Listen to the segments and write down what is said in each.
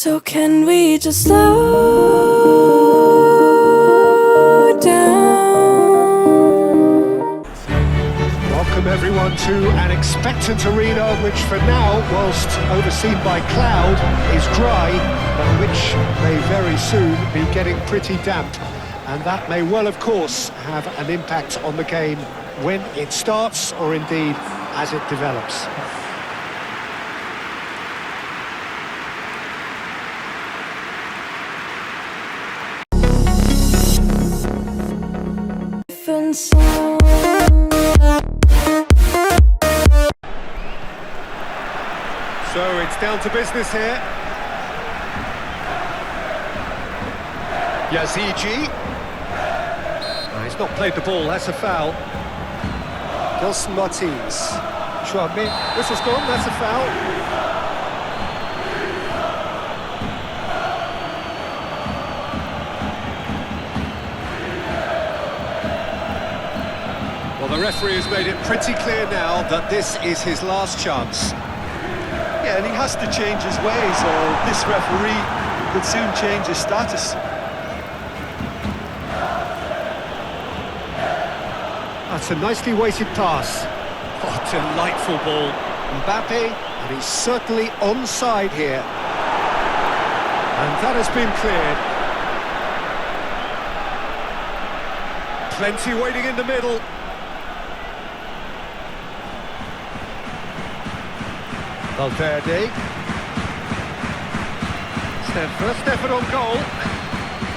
So can we just slow down? Welcome everyone to an expectant arena which for now, whilst overseen by cloud, is dry, but which may very soon be getting pretty damp. And that may well, of course, have an impact on the game when it starts, or indeed as it develops. So it's down to business here. Yazigi. He's not played the ball, that's a foul. Gelson Martins. Chouameni. Whistle's gone, that's a foul. Well, the referee has made it pretty clear now that this is his last chance. Yeah, and he has to change his ways, or this referee could soon change his status. That's a nicely weighted pass. Oh, delightful ball. Mbappé, and he's certainly onside here. And that has been cleared. Plenty waiting in the middle. Valverde. First effort on goal.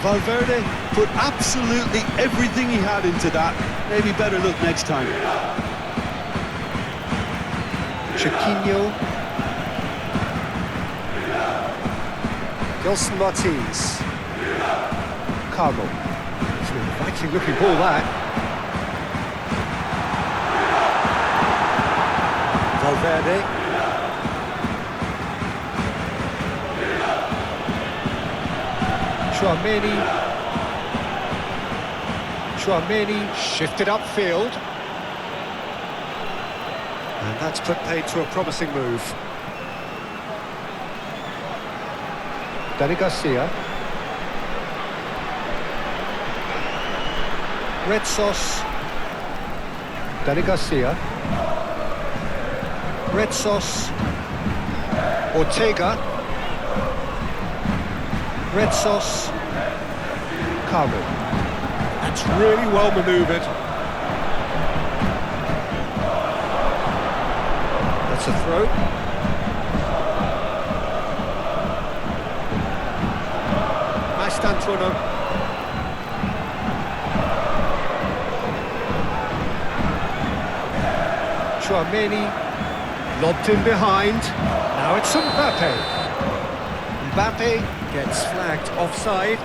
Valverde put absolutely everything he had into that. Maybe better look next time. Chiquinho. Gelson Martins. Carlo. It's an inviting looking ball, that. Valverde. Chouameni shifted upfield. And that's put paid to a promising move. Dani Garcia. Red sauce. Dani Garcia. Red sauce. Ortega. Red sauce. Carlo. That's really well manoeuvred. That's a throw. Mastantuono. Chouameni. Lobbed in behind. Now it's Mbappé. Mbappé gets flagged offside.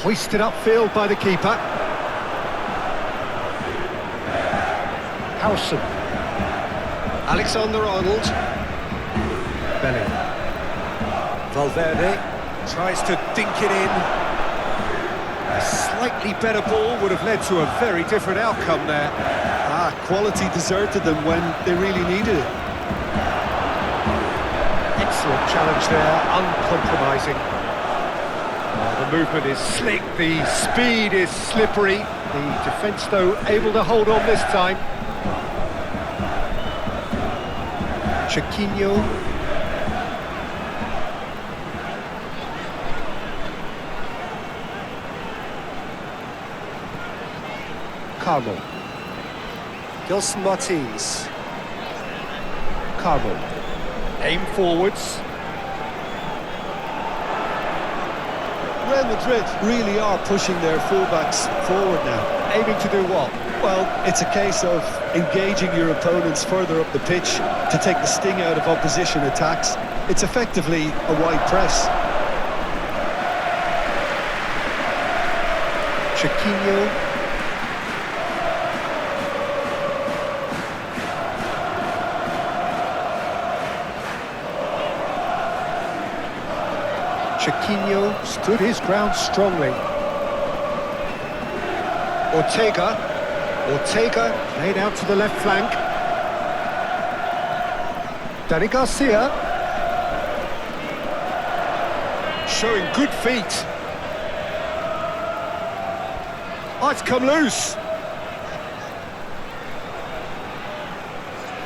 Hoisted upfield by the keeper. Howson. Alexander-Arnold. Bellingham. Valverde tries to dink it in. A slightly better ball would have led to a very different outcome there. Quality deserted them when they really needed it. Excellent challenge there, uncompromising. The movement is slick, the speed is slippery. The defence, though, able to hold on this time. Chiquinho. Carlo. Gelson Martins. Carlo. Aim forwards. Real Madrid really are pushing their fullbacks forward now. Aiming to do what? Well, it's a case of engaging your opponents further up the pitch to take the sting out of opposition attacks. It's effectively a wide press. Chiquinho. Chiquinho stood his ground strongly. Ortega played out to the left flank. Danny Garcia showing good feet. Oh, it's come loose.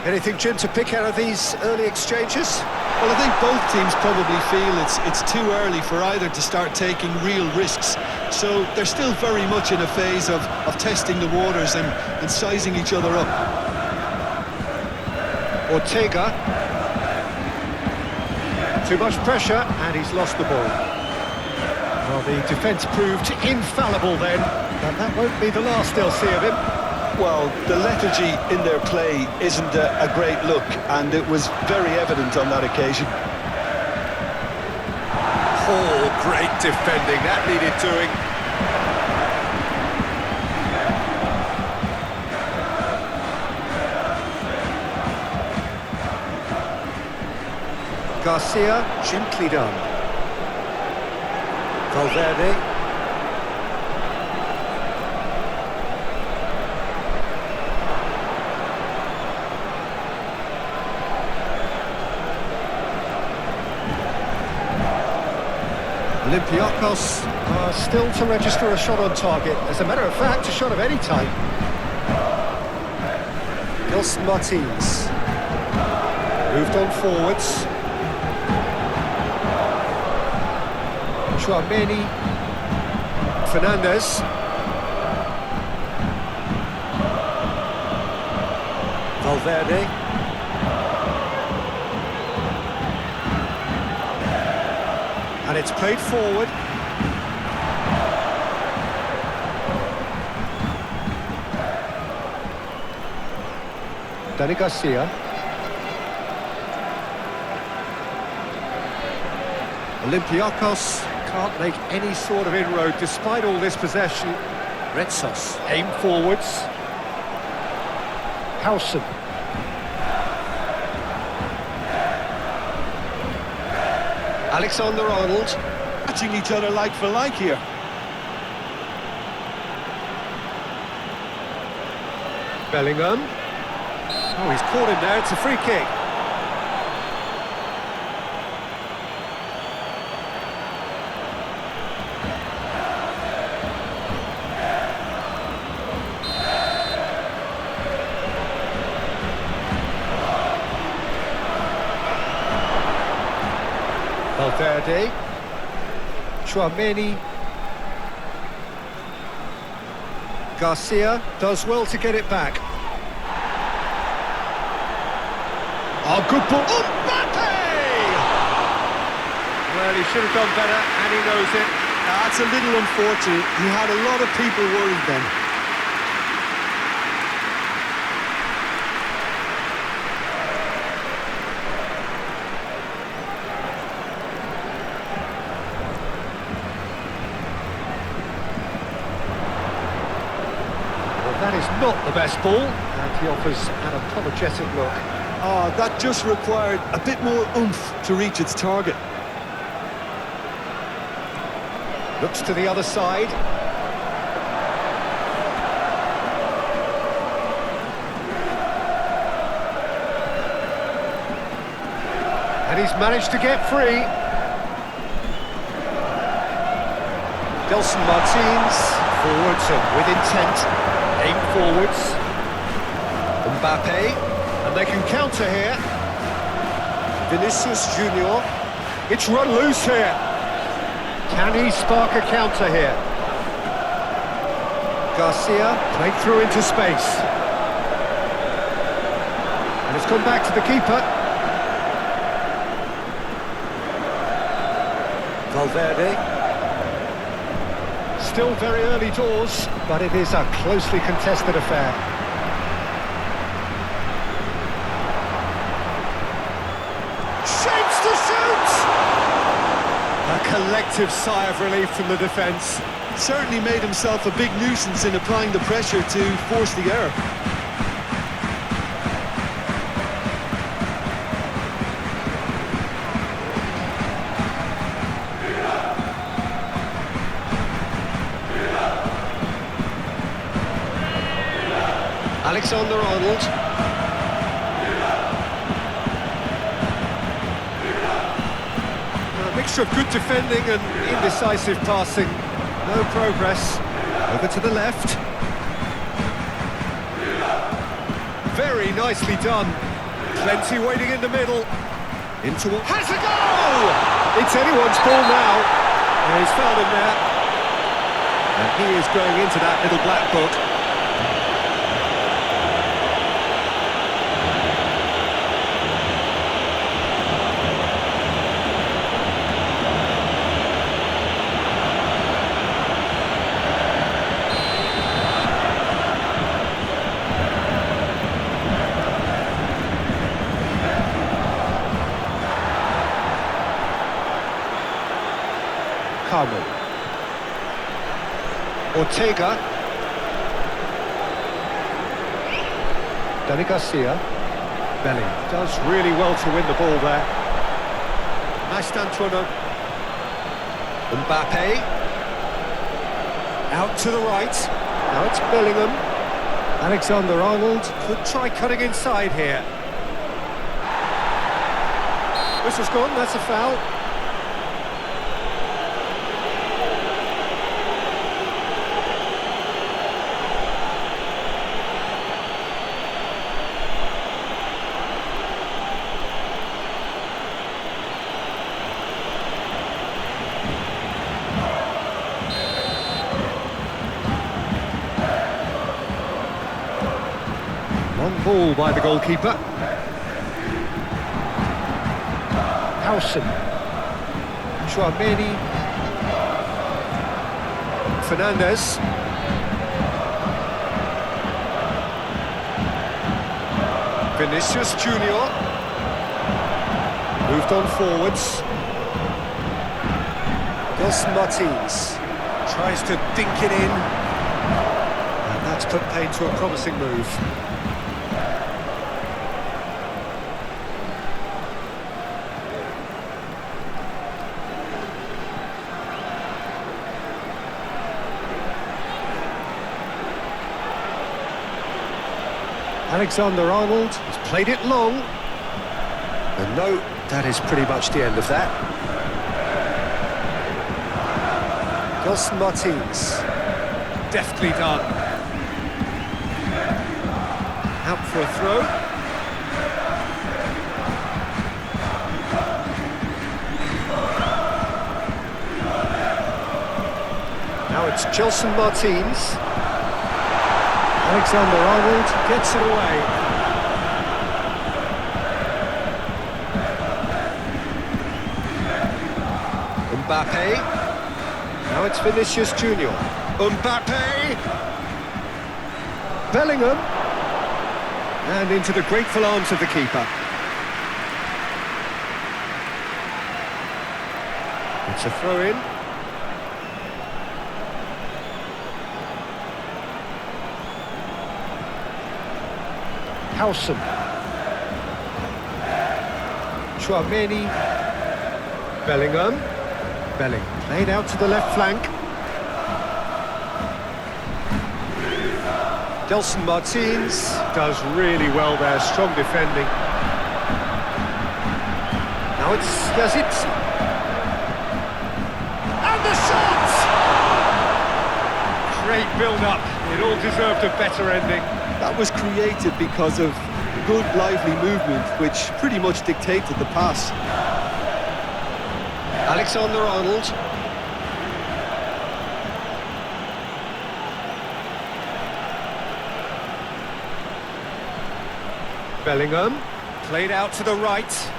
Anything, Jim, to pick out of these early exchanges? Well, I think both teams probably feel it's too early for either to start taking real risks. So they're still very much in a phase of testing the waters and sizing each other up. Ortega. Too much pressure, and he's lost the ball. Well, the defence proved infallible then, but that won't be the last they'll see of him. Well, the lethargy in their play isn't a great look, and it was very evident on that occasion. Oh, great defending, that needed doing. Garcia, gently done. Valverde. Olympiacos are still to register a shot on target. As a matter of fact, a shot of any type. Nelson Martins moved on forwards. Chouameni, Fernandez. Valverde. And it's played forward. Danny Garcia. Olympiacos can't make any sort of inroad despite all this possession. Retsos aim forwards. Howson. Alexander-Arnold. Matching each other like for like here. Bellingham. Oh, he's caught him there. It's a free kick. Valverde, Chouameni, Garcia does well to get it back. Oh, good ball. Mbappé! Well, he should have done better, and he knows it. That's a little unfortunate. He had a lot of people worried then. That is not the best ball, and he offers an apologetic look. Oh, that just required a bit more oomph to reach its target. Looks to the other side. And he's managed to get free. Nelson Martins, forwards and with intent. Aim forwards. Mbappé, and they can counter here. Vinicius Junior. It's run loose here. Can he spark a counter here? Garcia played through into space. And it's gone back to the keeper. Valverde. Still very early doors, but it is a closely contested affair. Shapes to shoot! A collective sigh of relief from the defence. Certainly made himself a big nuisance in applying the pressure to force the error. Alexander-Arnold. A mixture of good defending and indecisive passing. No progress. Over to the left. Very nicely done. Plenty waiting in the middle. Into has a goal! It's anyone's ball now. And he's found him there. And he is going into that little black book. Ortega. Dani Garcia. Bellingham does really well to win the ball there. Mastantuono. Mbappé. Out to the right. Now it's Bellingham. Alexander-Arnold could try cutting inside here. Whistle's gone, that's a foul. Long ball by the goalkeeper. Howson. Chouameni. Fernandez. Vinicius Junior. Moved on forwards. Gelson Martins tries to dink it in. And that's put paid to a promising move. Alexander-Arnold has played it long. And no, that is pretty much the end of that. Gelson Martins. Deftly done. Out for a throw. Now it's Gelson Martins. Alexander-Arnold gets it away. Mbappé. Now it's Vinicius Junior. Mbappé. Bellingham. And into the grateful arms of the keeper. It's a throw-in. Howson. Chouameni. Bellingham. Bellingham played out to the left flank. Gelson Martins does really well there, strong defending. Now it's Yazidze. And the shot! Great build-up, it all deserved a better ending. That was created because of good, lively movement, which pretty much dictated the pass. Alexander-Arnold. Bellingham, played out to the right.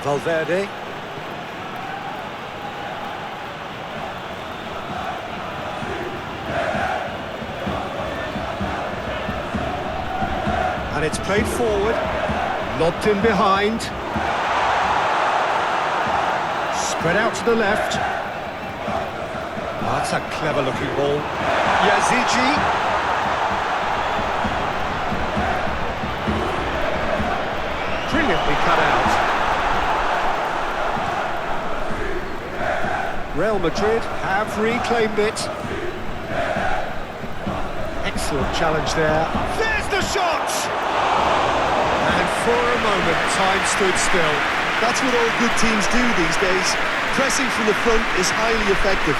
Valverde. And it's played forward, lobbed in behind. Spread out to the left. That's a clever-looking ball. Yazidze. Brilliantly cut out. Real Madrid have reclaimed it. Excellent challenge there. There's the shot! And for a moment, time stood still. That's what all good teams do these days. Pressing from the front is highly effective.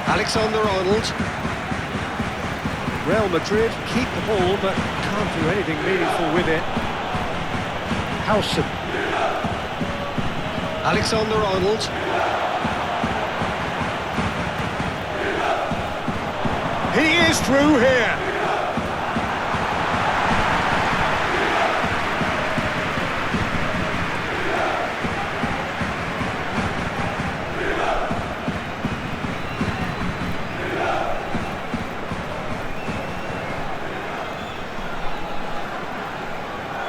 Alexander-Arnold. Real Madrid keep the ball, but can't do anything meaningful with it. Howson. Alexander-Arnold. He is through here.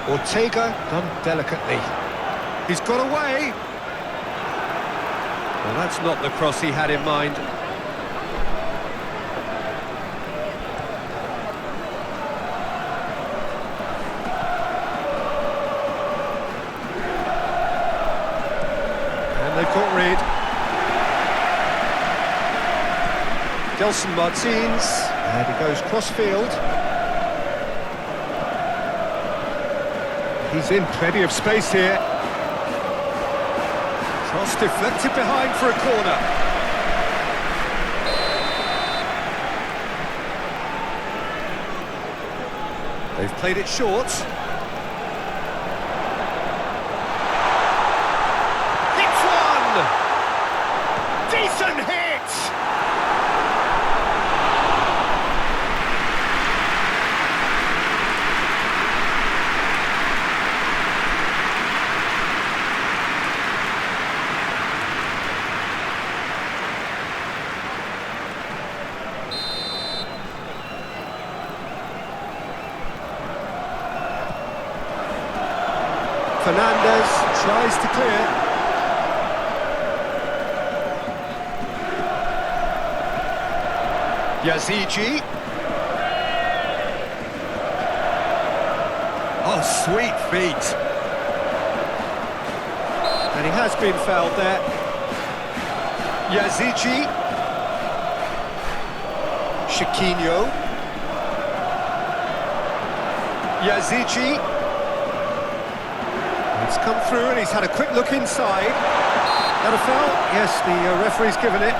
Ortega done delicately. He's got away. Well, that's not the cross he had in mind. And they've got rid. Gelson Martins. And he goes cross-field. He's in plenty of space here. Cross deflected behind for a corner. They've played it short. Hits one! Decent hit! Fernandez tries to clear. Yazici. Oh, sweet feet. And he has been fouled there. Yazici. Chiquinho. Yazici. It's come through and he's had a quick look inside. That a foul? Yes, the referee's given it.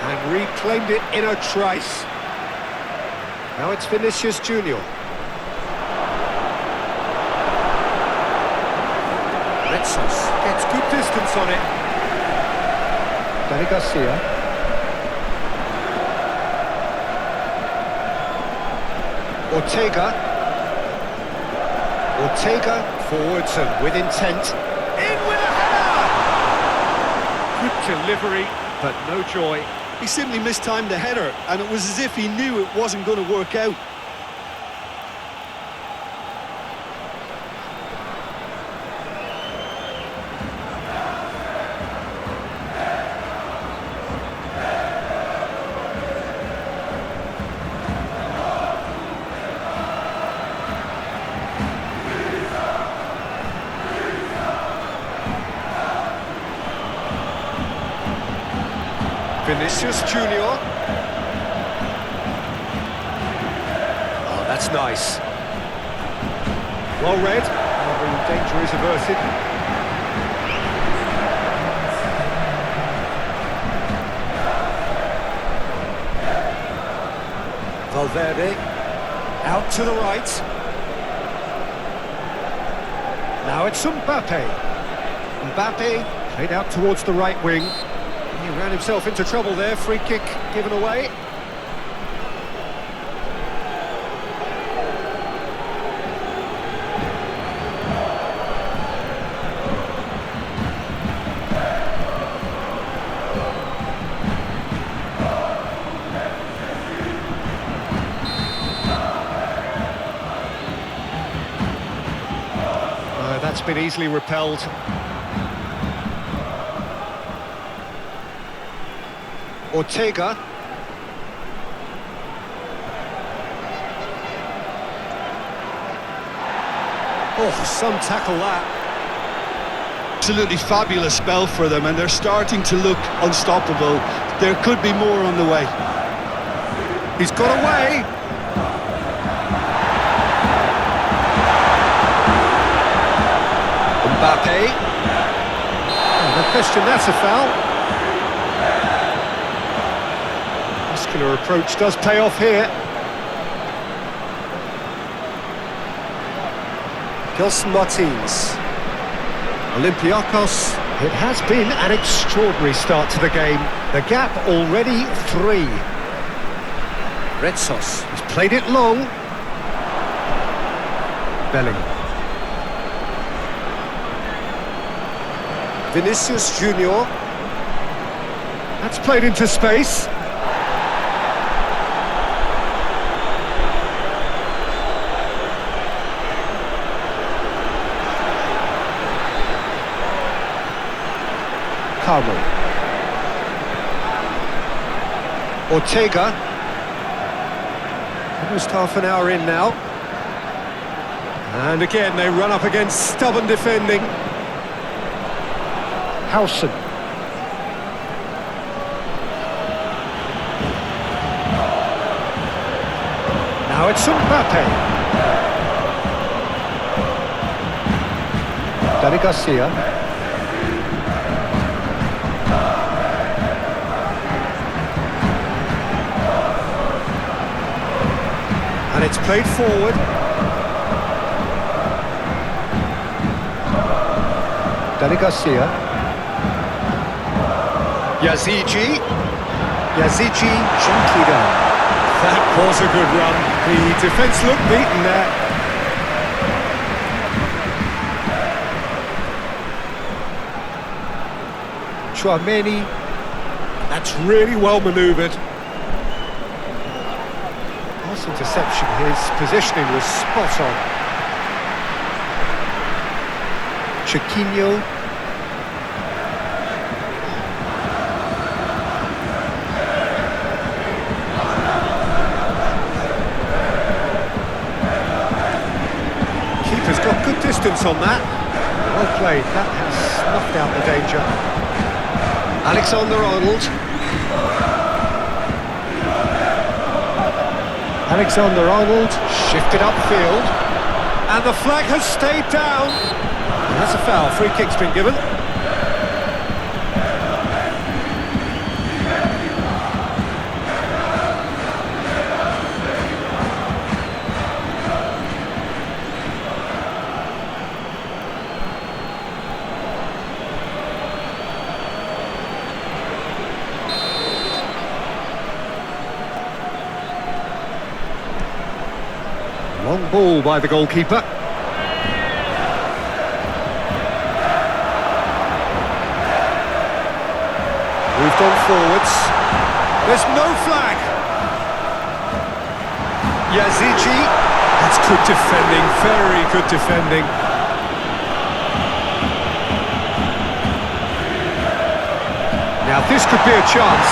And reclaimed it in a trice. Now it's Vinicius Junior. Retsos gets good distance on it. Danny Garcia. Ortega. Ortega forwards and with intent. In with a header! Good delivery, but no joy. He simply mistimed the header, and it was as if he knew it wasn't going to work out. Vinicius Junior. Oh, that's nice. Well read. The danger is averted. Valverde out to the right. Now it's Mbappé. Mbappé played out towards the right wing. He ran himself into trouble there, free kick given away. been easily repelled. Ortega. Oh, some tackle that. Absolutely fabulous spell for them, and they're starting to look unstoppable. There could be more on the way. He's got away. Mbappé. Oh, no question, that's a foul. Muscular approach does pay off here. Gelson Martins. Olympiacos. It has been an extraordinary start to the game. The gap already 3. Retsos has played it long. Bellingham. Vinicius Junior. That's played into space. Carmo. Ortega. Almost half an hour in now. And again, they run up against stubborn defending. Howson. Now it's Mbappé. Dani Garcia. And it's played forward. Dani Garcia. Yazici. Yazici gently down. That was a good run. The defence looked beaten there. Chouameni. That's really well manoeuvred. Pass interception, his positioning was spot on. Chiquinho. Keeper's got good distance on that. Well played, that has snuffed out the danger. Alexander-Arnold. Alexander-Arnold shifted upfield. And the flag has stayed down. And that's a foul, free kick's been given. Long ball by the goalkeeper. Moved on forwards. There's no flag. Yazici. That's good defending, very good defending. Now this could be a chance.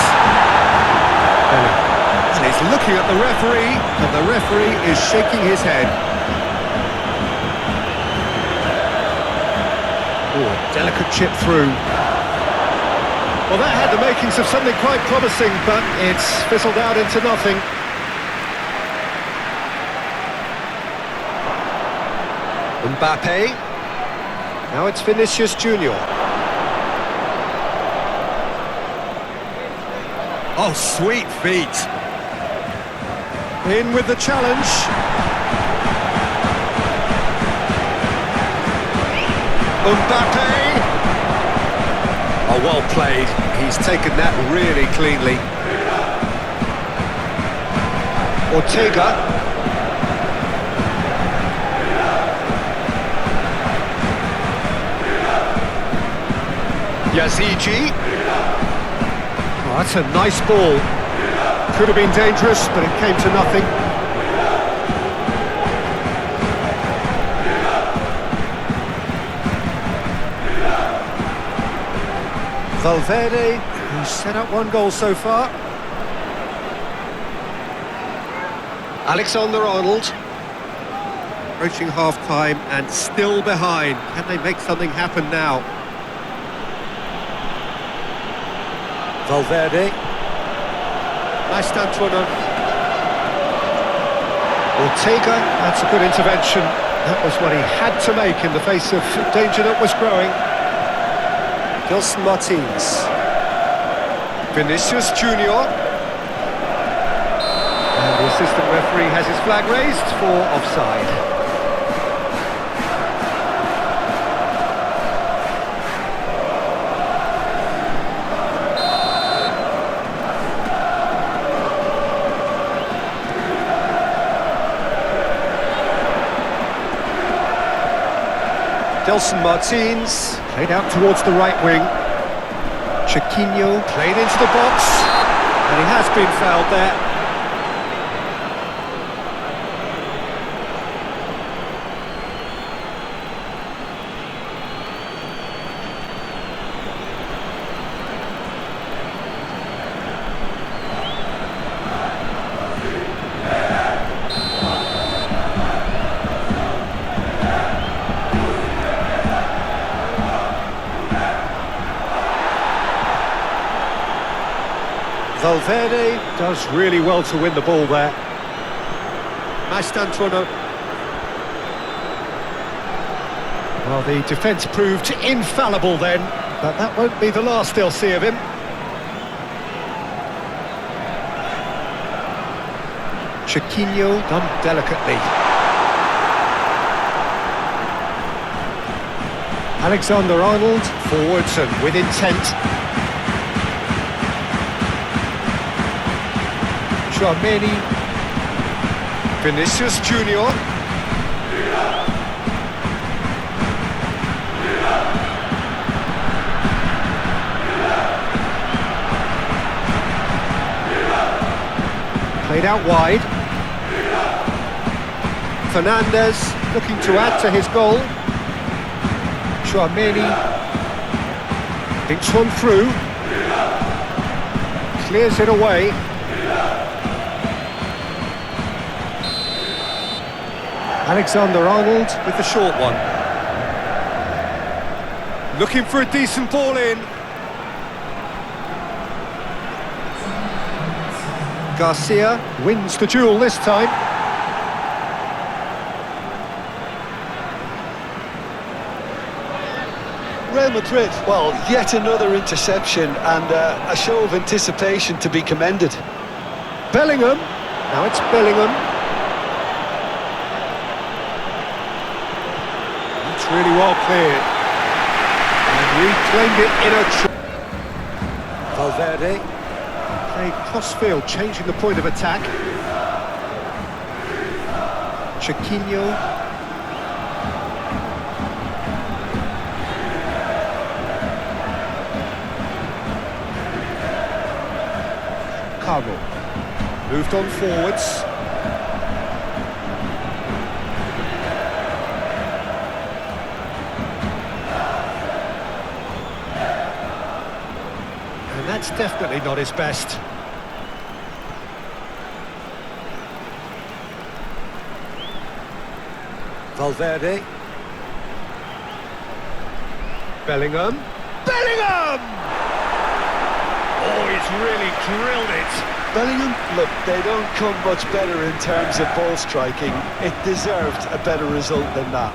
And he's looking at the referee, and the referee is shaking his head. Oh, delicate chip through. Well, that had the makings of something quite promising, but it's fizzled out into nothing. Mbappé. Now it's Vinicius Junior. Oh, sweet feet. In with the challenge. Mbappé. Oh, well played. He's taken that really cleanly. Ortega. Yazici. Oh, that's a nice ball. Could have been dangerous, but it came to nothing. Valverde, who's set up one goal so far. Alexander-Arnold. Approaching half-time and still behind. Can they make something happen now? Valverde. Mastantuono. Ortega, that's a good intervention. That was what he had to make in the face of danger that was growing. Gelson Martins. Vinicius Junior. And the assistant referee has his flag raised for offside. Gelson Martins, played out towards the right wing. Chiquinho, played into the box, and he has been fouled there. Valverde does really well to win the ball there. Mastantuono. Well, the defence proved infallible then, but that won't be the last they'll see of him. Chiquinho done delicately. Alexander-Arnold forwards and with intent. Many. Vinicius Junior. Played out wide. Fernandez looking to add to his goal. Chouameni thinks one through. Clears it away. Alexander-Arnold with the short one. Looking for a decent ball in. Garcia wins the duel this time. Real Madrid, well, yet another interception and a show of anticipation to be commended. Bellingham. Now it's Bellingham. Really well cleared, and reclaimed it in a Valverde played cross-field, changing the point of attack. Chiquinho. Carlo moved on forwards. That's definitely not his best. Valverde. Bellingham. Bellingham! Oh, he's really drilled it. Bellingham, look, they don't come much better in terms of ball striking. It deserved a better result than that.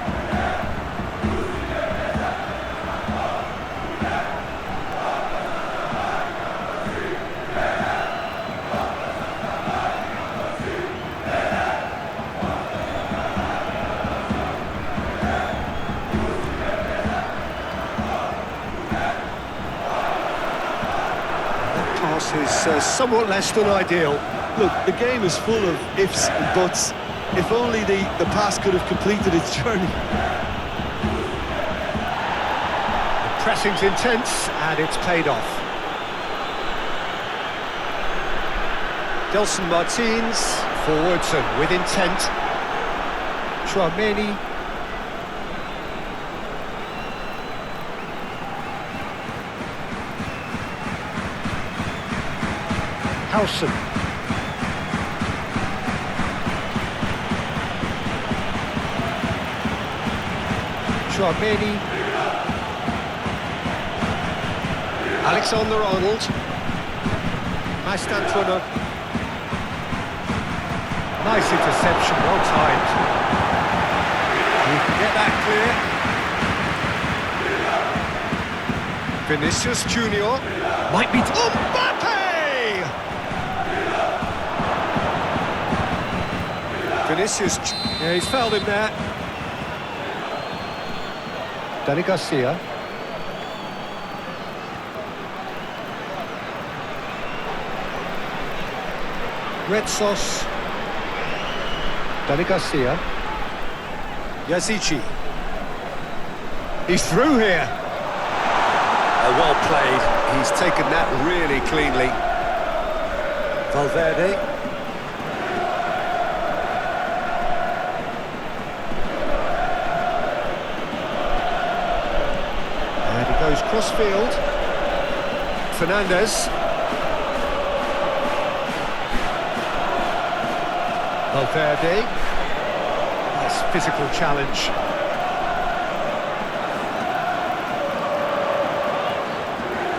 Is somewhat less than ideal. Look, the game is full of ifs and buts. If only the pass could have completed its journey. The pressing's intense and it's paid off. Gelson Martins forwards and with intent. Chouameni. Howson. Chouameni. Alexander-Arnold. Mastantuono. Nice interception, well timed. You can get that clear. Vinicius Junior. Might be... Mbappé! Vinicius... Yeah, he's fouled him there. Danny Garcia. Red Sauce. Danny Garcia. Yazici. He's through here. Well played. He's taken that really cleanly. Valverde. And he goes cross-field. Fernandez. Valverde. Nice physical challenge.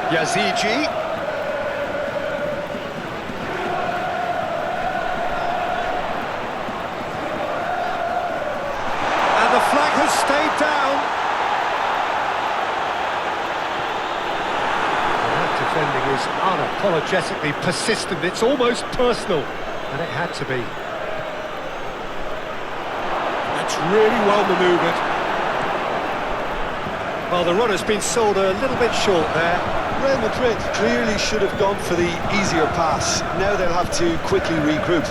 Yazici. And the flag has stayed down. And that defending is unapologetically persistent. It's almost personal, and it had to be. That's really well manoeuvred. Well, the run has been sold a little bit short there. Real Madrid clearly should have gone for the easier pass. Now they'll have to quickly regroup.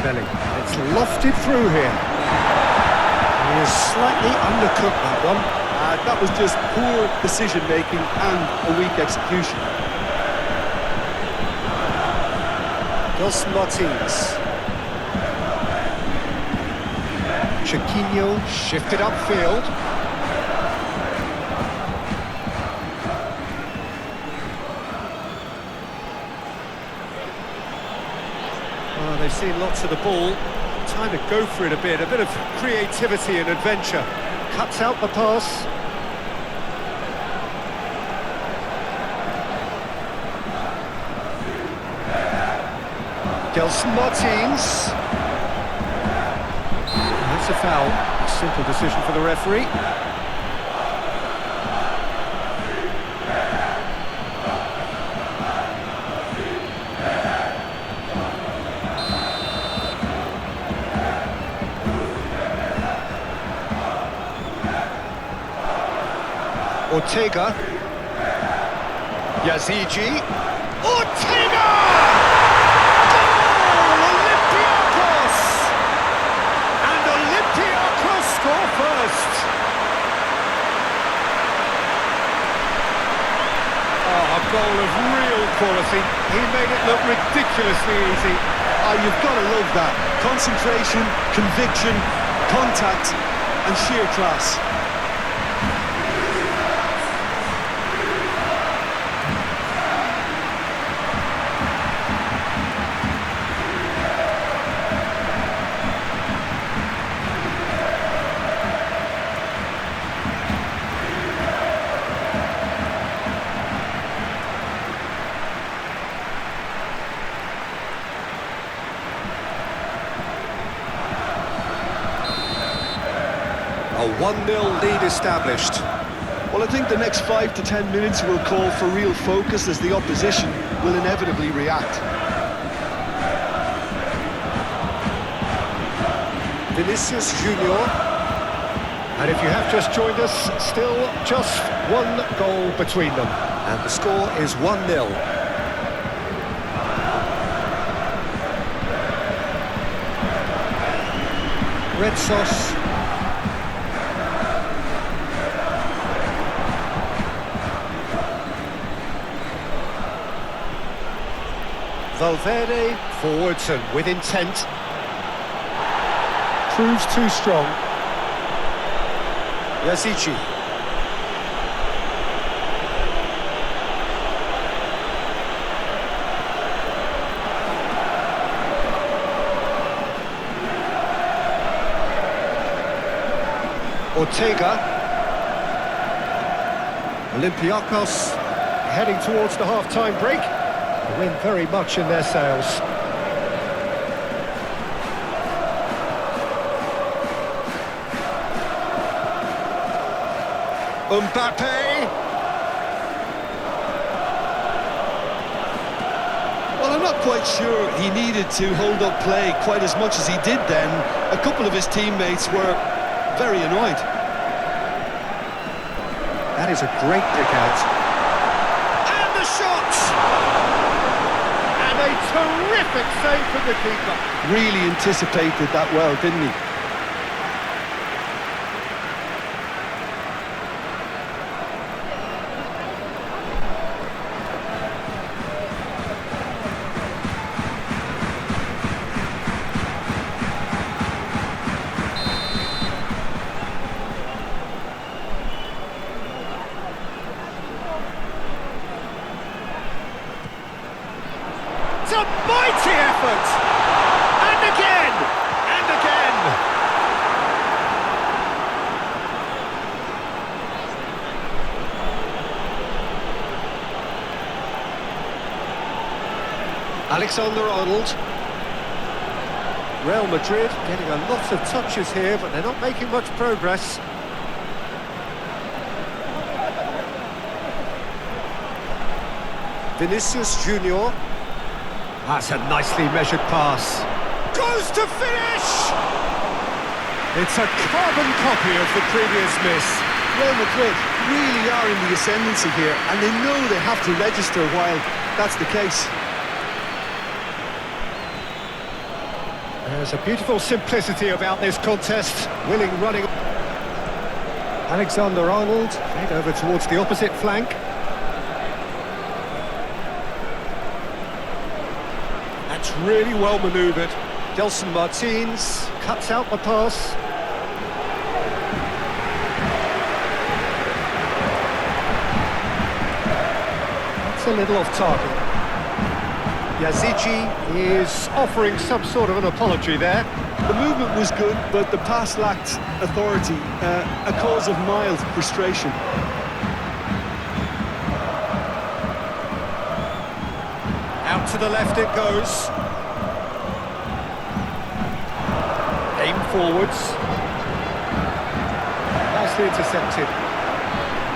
Bellingham, it's lofted through here. He is slightly undercooked, that one. That was just poor decision-making and a weak execution. Gelson Martins. Chiquinho shifted upfield. Oh, they've seen lots of the ball. Time to go for it a bit of creativity and adventure. Cuts out the pass. Gelson Martins. That's a foul. Simple decision for the referee. Ortega. Yazici. Ortega! Goal! Olympiacos! And Olympiacos score first. Oh, a goal of real quality. He made it look ridiculously easy. Oh, you've got to love that. Concentration, conviction, contact, and sheer class. A 1-0 lead established. Well, I think the next 5 to 10 minutes will call for real focus as the opposition will inevitably react. Vinicius Junior. And if you have just joined us, still just one goal between them. And the score is 1-0. Red Sauce. Valverde forwards and with intent. Proves too strong. Yazici. Ortega. Olympiacos heading towards the half-time break. The wind very much in their sails. Mbappé. Well, I'm not quite sure he needed to hold up play quite as much as he did then. A couple of his teammates were very annoyed. That is a great pick out. And the shot! And a terrific save from the keeper. Really anticipated that well, didn't he? It's a mighty effort! And again! And again! Alexander-Arnold. Real Madrid getting a lot of touches here, but they're not making much progress. Vinicius Junior. That's a nicely measured pass. Goes to finish! It's a carbon copy of the previous miss. Real Madrid really are in the ascendancy here, and they know they have to register while that's the case. There's a beautiful simplicity about this contest. Willing running. Alexander-Arnold head over towards the opposite flank. That's really well manoeuvred. Gelson Martins cuts out the pass. That's a little off target. Yazici is offering some sort of an apology there. The movement was good, but the pass lacked authority, a cause of mild frustration. Out to the left it goes. Aim forwards. Nicely intercepted.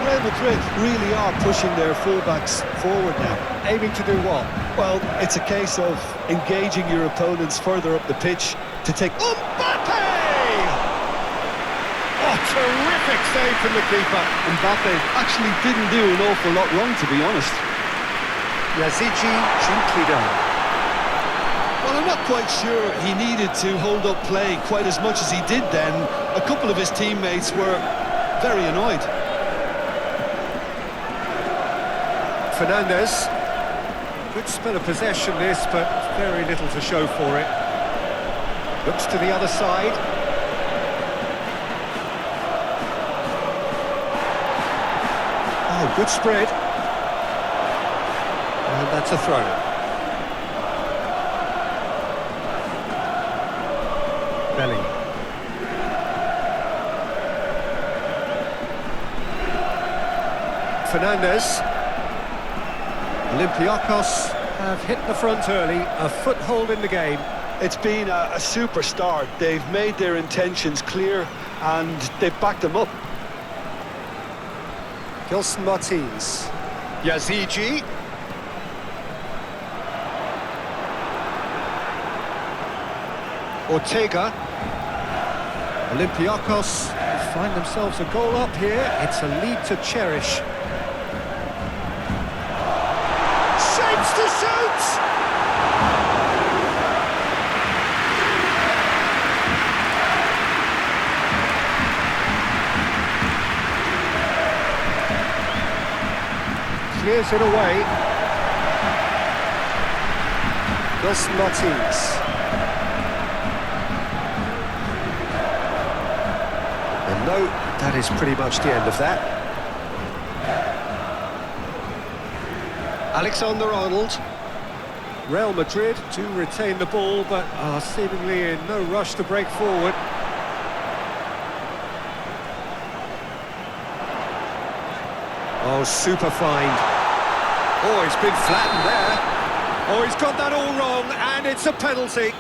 Real Madrid really are pushing their fullbacks forward now. Aiming to do what? Well, it's a case of engaging your opponents further up the pitch to take... Mbappé! Oh, terrific save from the keeper. Mbappé actually didn't do an awful lot wrong, to be honest. Yazici gently done. Well, I'm not quite sure he needed to hold up play quite as much as he did then. A couple of his teammates were very annoyed. Fernandez. Good spell of possession this, but very little to show for it. Looks to the other side. Oh, good spread. And that's a throw. Bellingham. Fernandez. Olympiacos have hit the front early, a foothold in the game. It's been a super start. They've made their intentions clear and they've backed them up. Gelson Martins. Yazici. Ortega. Olympiacos find themselves a goal up here. It's a lead to cherish. Shapes to shoot! Clears it away. Gelson Martins. And no, that is pretty much the end of that. Alexander-Arnold. Real Madrid do retain the ball, but are seemingly in no rush to break forward. Oh, super find. Oh, he's been flattened there. Oh, he's got that all wrong, and it's a penalty.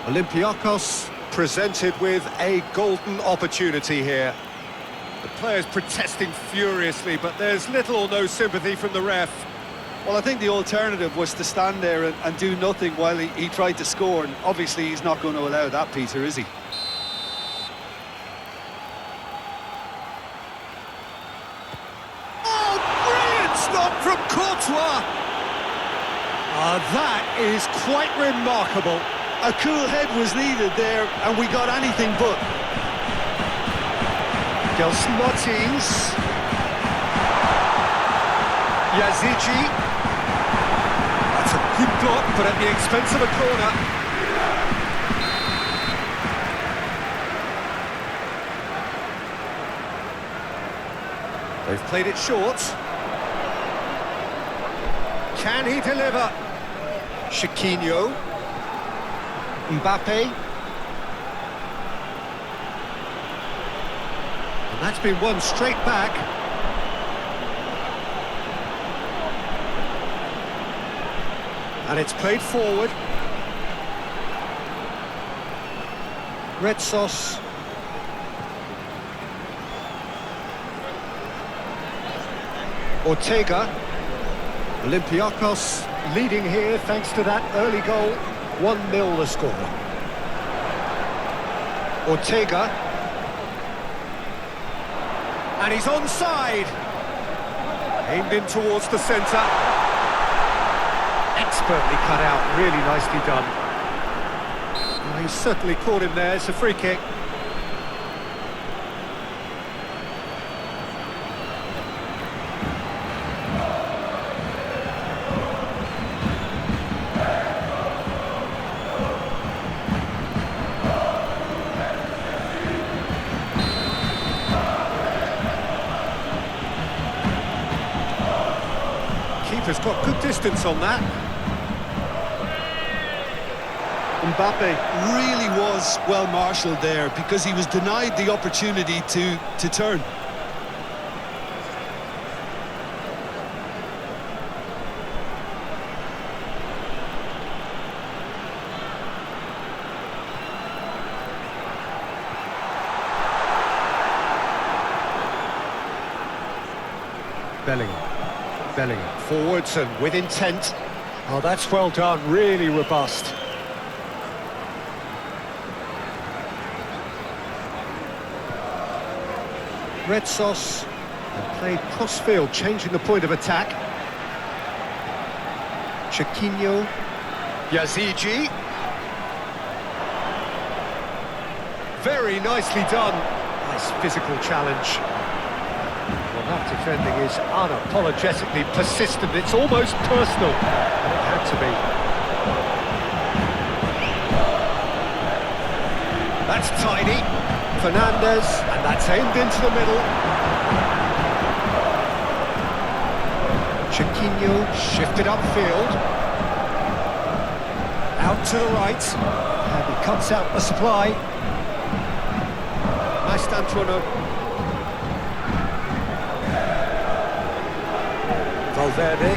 Olympiacos presented with a golden opportunity here. The players protesting furiously, but there's little or no sympathy from the ref. Well, I think the alternative was to stand there and do nothing while he tried to score, and obviously he's not going to allow that, Peter, is he? Oh, brilliant stop from Courtois! That is quite remarkable. A cool head was needed there, and we got anything but. Martins. Yazici. That's a good block, but at the expense of a corner. They've played it short. Can he deliver? Chiquinho. Mbappé. And that's been won straight back. And it's played forward. Red sauce. Ortega. Olympiacos leading here thanks to that early goal. 1-0 the score. Ortega. And he's onside. Aimed in towards the centre. Expertly cut out, really nicely done. Oh, he's certainly caught him there, it's a free kick. Keeper's got good distance on that. Mbappé really was well marshalled there because he was denied the opportunity to turn. Bellingham forwards and with intent. Oh, that's well done, really robust. Red sauce and played cross-field, changing the point of attack. Chiquinho. Yazici. Very nicely done. Nice physical challenge. Well, that defending is unapologetically persistent. It's almost personal. And it had to be. That's tidy. Fernandez, and that's aimed into the middle. Chiquinho shifted upfield. Out to the right. And he cuts out the supply. Mastantuono. Valverde.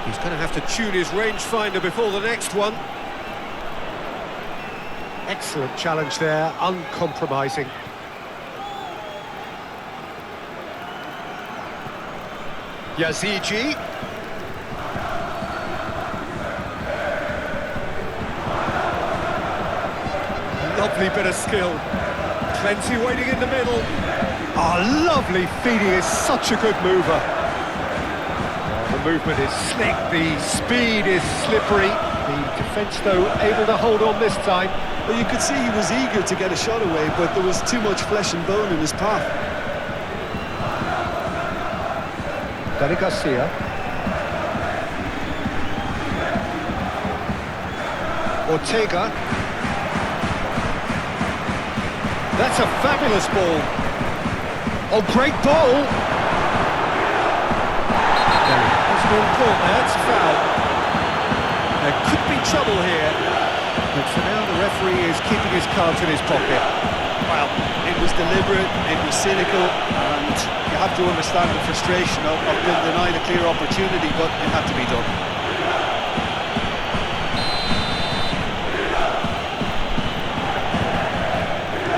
He's going to have to tune his rangefinder before the next one. Excellent challenge there, uncompromising. Yazici. Lovely bit of skill. Plenty waiting in the middle. Oh, lovely feeding, is such a good mover. The movement is slick, the speed is slippery. The defence, though, able to hold on this time. Well, you could see he was eager to get a shot away, but there was too much flesh and bone in his path. Danny Garcia. Ortega. That's a fabulous ball. Oh, great ball. Has been caught there, it's a foul. There could be trouble here. But for now, the referee is keeping his cards in his pocket. Well, it was deliberate, it was cynical, and you have to understand the frustration of being denied a clear opportunity, but it had to be done.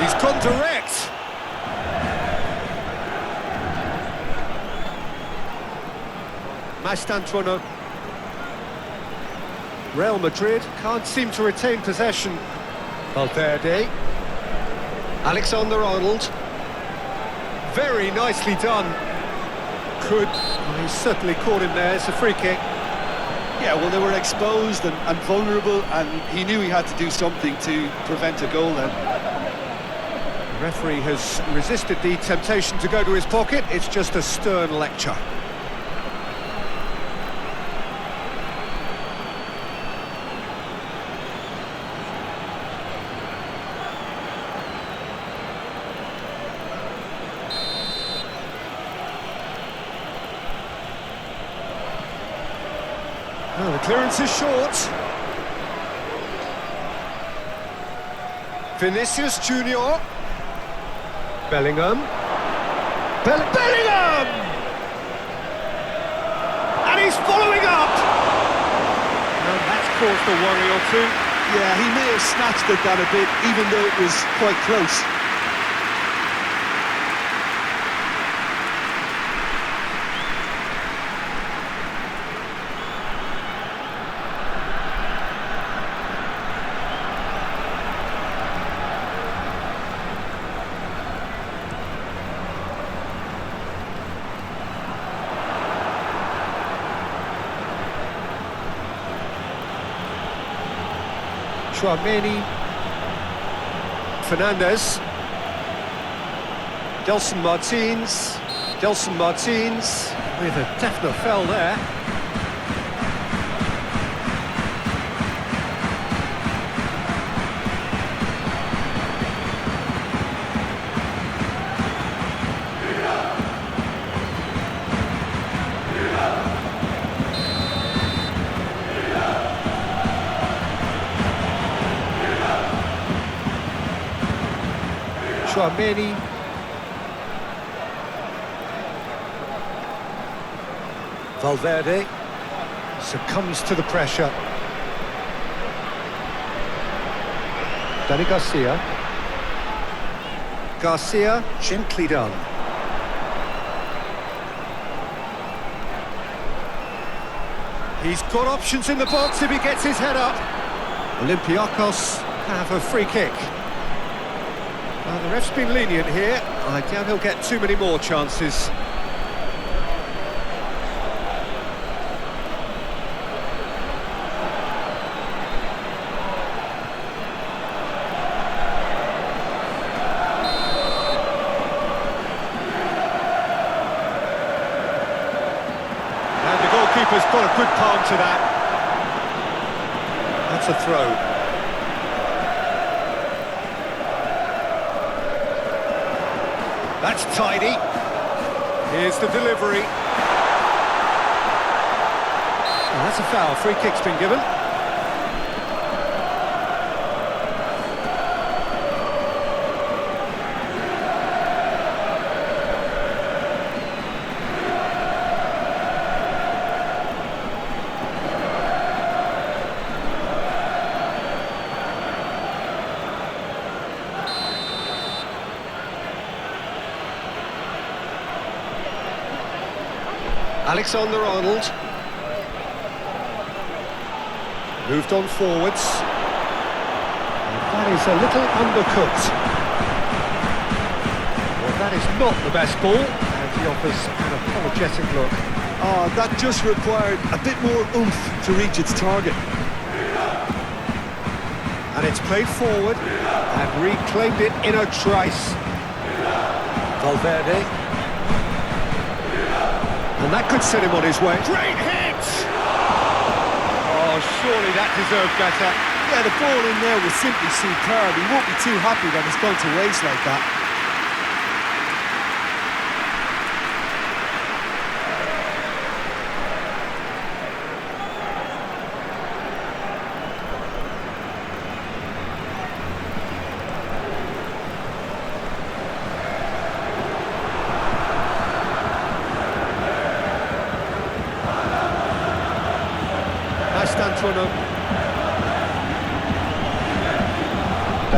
He's gone direct. Mastantuono. Real Madrid can't seem to retain possession. Valverde. Alexander-Arnold. Very nicely done. He's certainly caught him there. It's a free kick. Yeah, well, they were exposed and vulnerable, and he knew he had to do something to prevent a goal then. The referee has resisted the temptation to go to his pocket. It's just a stern lecture. Oh, the clearance is short. Vinicius Junior. Bellingham. Bellingham! And he's following up! And that's caused a worry or two. Yeah, he may have snatched at that a bit, even though it was quite close. Chouameni, Fernandez, Gelson Martins with a definite foul there. Chouameni. Valverde succumbs to the pressure. Danny Garcia, gently done. He's got options in the box if he gets his head up. Olympiacos have a free kick. Well, the ref's been lenient here. I doubt he'll get too many more chances. And the goalkeeper's got a good palm to that. That's a throw. That's tidy. Here's the delivery. Oh, that's a foul. Free kick's been given. Alexander-Arnold. Moved on forwards. And that is a little undercooked. Well, that is not the best ball, and he offers an apologetic look. Oh, that just required a bit more oomph to reach its target. And it's played forward and reclaimed it in a trice. Valverde. And that could set him on his way. Great hit! Oh, surely that deserved better. Yeah, the ball in there was simply superb. He won't be too happy that it's gone to waste like that.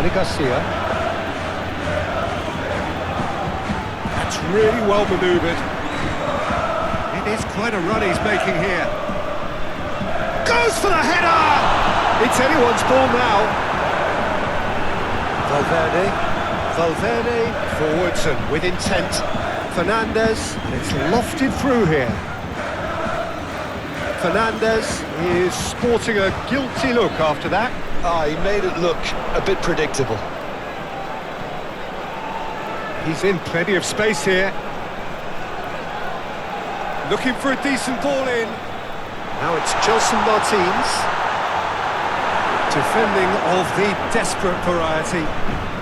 Garcia. That's really well manoeuvred. It is quite a run he's making here. Goes for the header! It's anyone's ball now. Valverde forwards and with intent. Fernandez, and it's lofted through here. Fernandez is sporting a guilty look after that. He made it look a bit predictable. He's in plenty of space here. Looking for a decent ball in. Now it's Gelson Martins. Defending of the desperate variety.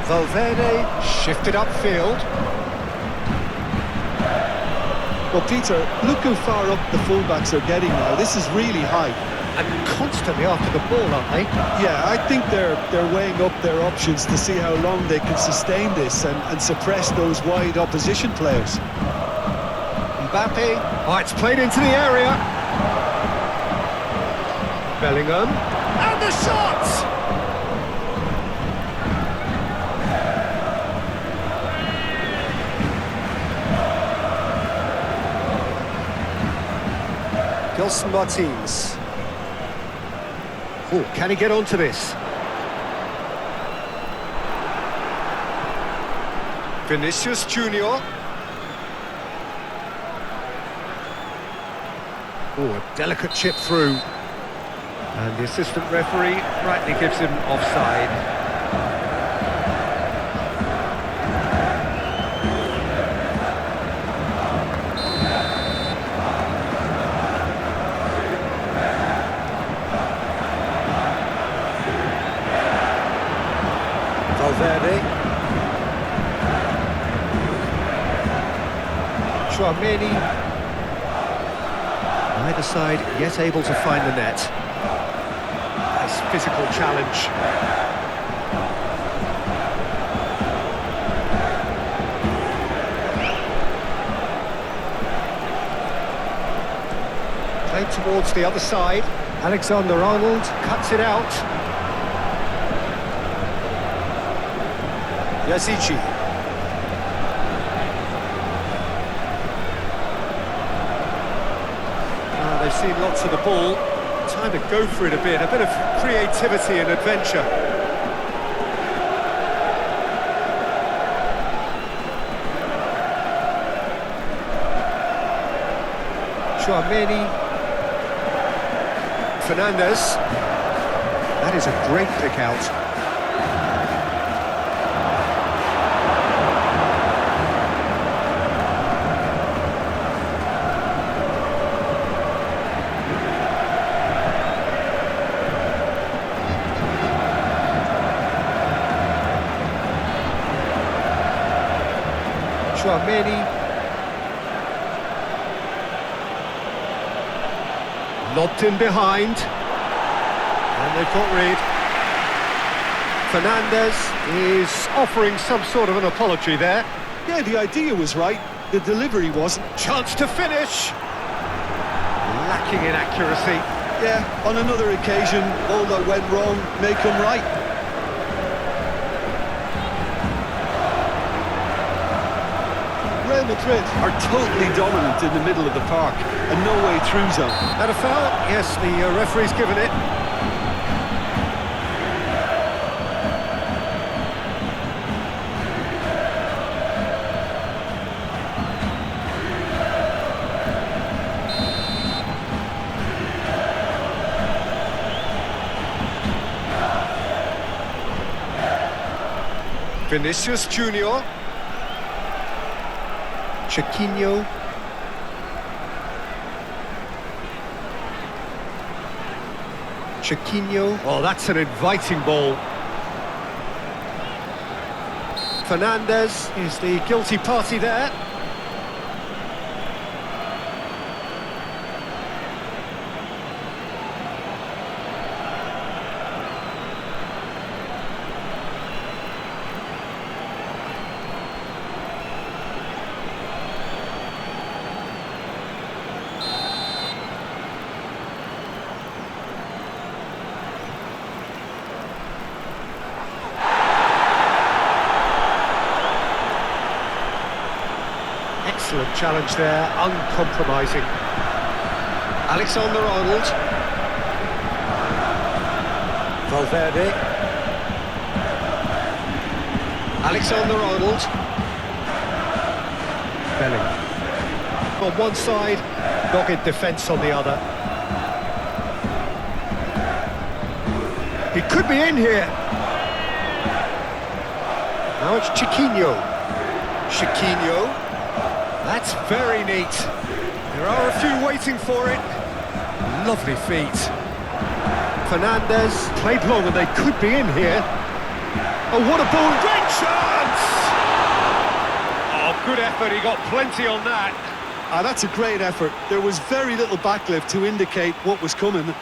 Valverde shifted upfield. Well, Peter, look how far up the fullbacks are getting now. This is really high. And constantly after the ball, aren't they? Yeah, I think they're weighing up their options to see how long they can sustain this and suppress those wide opposition players. Mbappé. Oh, it's played into the area. Bellingham. And the shot! Gelson Martins. Oh, can he get onto this? Vinicius Junior. Oh, a delicate chip through. And the assistant referee rightly gives him offside. Valverde. Chouameni. Either side yet able to find the net. Nice physical challenge. Played towards the other side. Alexander-Arnold cuts it out. Yazici. They've seen lots of the ball. Time to go for it a bit of creativity and adventure. Chouameni. Fernandez. That is a great pick out. Chouameni. Lobbed in behind. And they've got rid. Fernandez is offering some sort of an apology there. Yeah, the idea was right. The delivery wasn't. Chance to finish. Lacking in accuracy. Yeah, on another occasion, all that went wrong may come right. Real Madrid are totally dominant in the middle of the park, and no way through zone. And a foul? Yes, the referee's given it. Vinicius Junior. Chiquinho. Chiquinho. Oh, that's an inviting ball. Fernandez is the guilty party there. Excellent challenge there, uncompromising. Alexander-Arnold. Valverde. Alexander-Arnold. Bellingham. On one side, dogged defence on the other. He could be in here. Now it's Chiquinho. Chiquinho. That's very neat. There are a few waiting for it. Lovely feet. Fernandez played long and they could be in here. Oh, what a ball! Great chance! Oh, good effort. He got plenty on that. Ah, that's a great effort. There was very little backlift to indicate what was coming.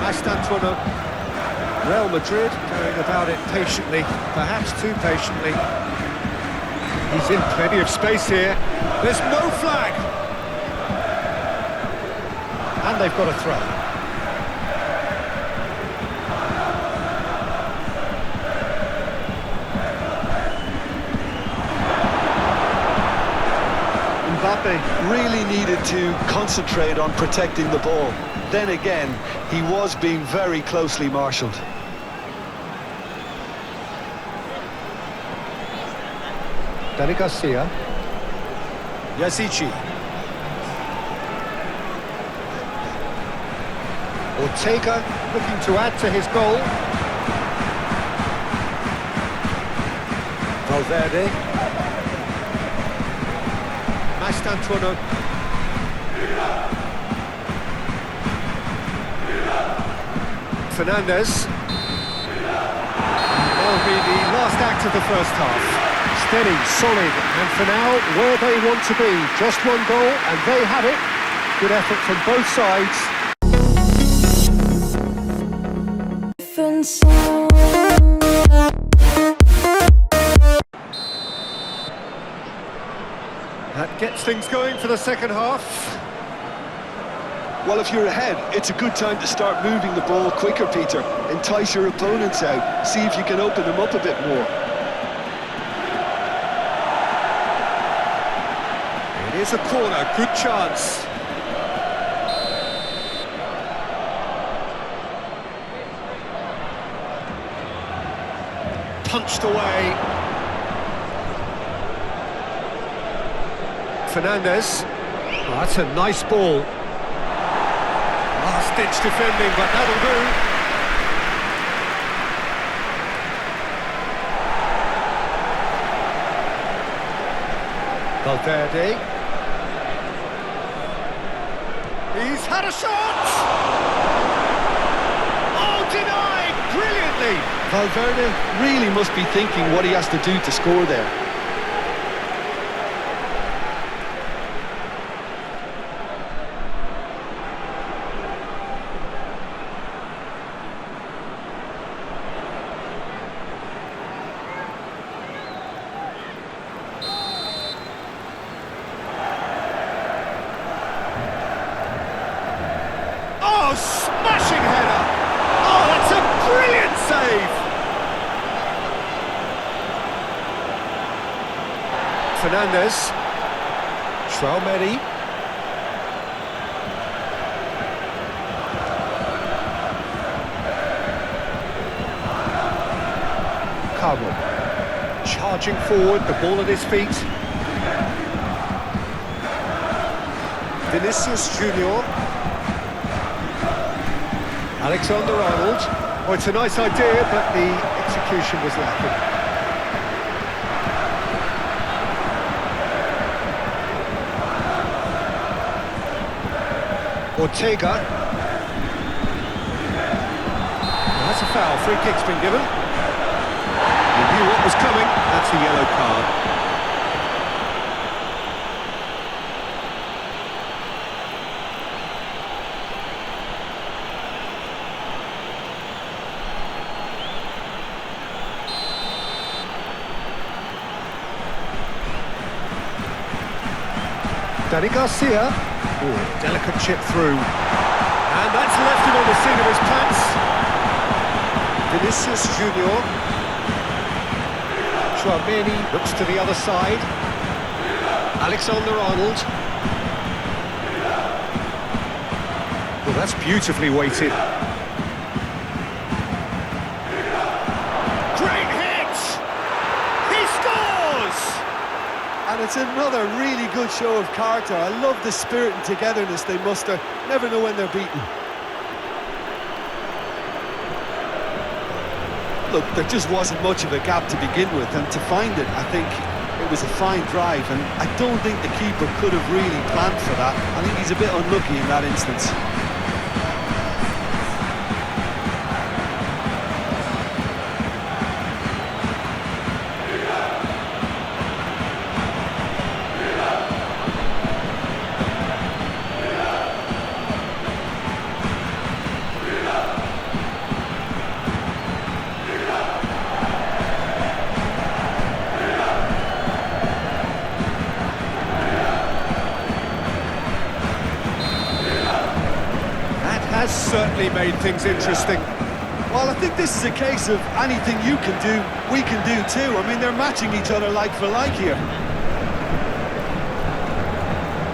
Mastantuono. Real Madrid going about it patiently, perhaps too patiently. He's in plenty of space here. There's no flag. And they've got a throw. Mbappé really needed to concentrate on protecting the ball. Then again, he was being very closely marshalled. Dani Garcia. Yazici. Ortega looking to add to his goal. Valverde. Mastantuono. Fernandez. That'll be the last act of the first half. Steady, solid, and for now, where they want to be. Just one goal, and they have it. Good effort from both sides. That gets things going for the second half. Well, if you're ahead, it's a good time to start moving the ball quicker, Peter. Entice your opponents out. See if you can open them up a bit more. It is a corner, good chance. Punched away. Fernandez. Oh, that's a nice ball. Last-ditch defending, but that'll do. Valverde. He's had a shot! Oh, denied! Brilliantly! Valverde really must be thinking what he has to do to score there. Oh, smashing header! Oh, that's a brilliant save! Fernandez. Traumeri. Carmel. Charging forward, the ball at his feet. Vinicius Junior. Alexander-Arnold. Oh, it's a nice idea, but the execution was lacking. Ortega. That's a foul. Free kick's been given. He knew what was coming. That's a yellow card. Danny Garcia. Ooh, delicate chip through. And that's left him on the seat of his pants. Vinicius Junior. Chouameni looks to the other side. Alexander-Arnold. Well, that's beautifully weighted. Great hit! He scores! And it's another really good show of character. I love the spirit and togetherness they muster. Never know when they're beaten. Look, there just wasn't much of a gap to begin with, and to find it, I think it was a fine drive, and I don't think the keeper could have really planned for that. I think he's a bit unlucky in that instance. Has certainly made things interesting. Well, I think this is a case of anything you can do, we can do too. I mean, they're matching each other like for like here.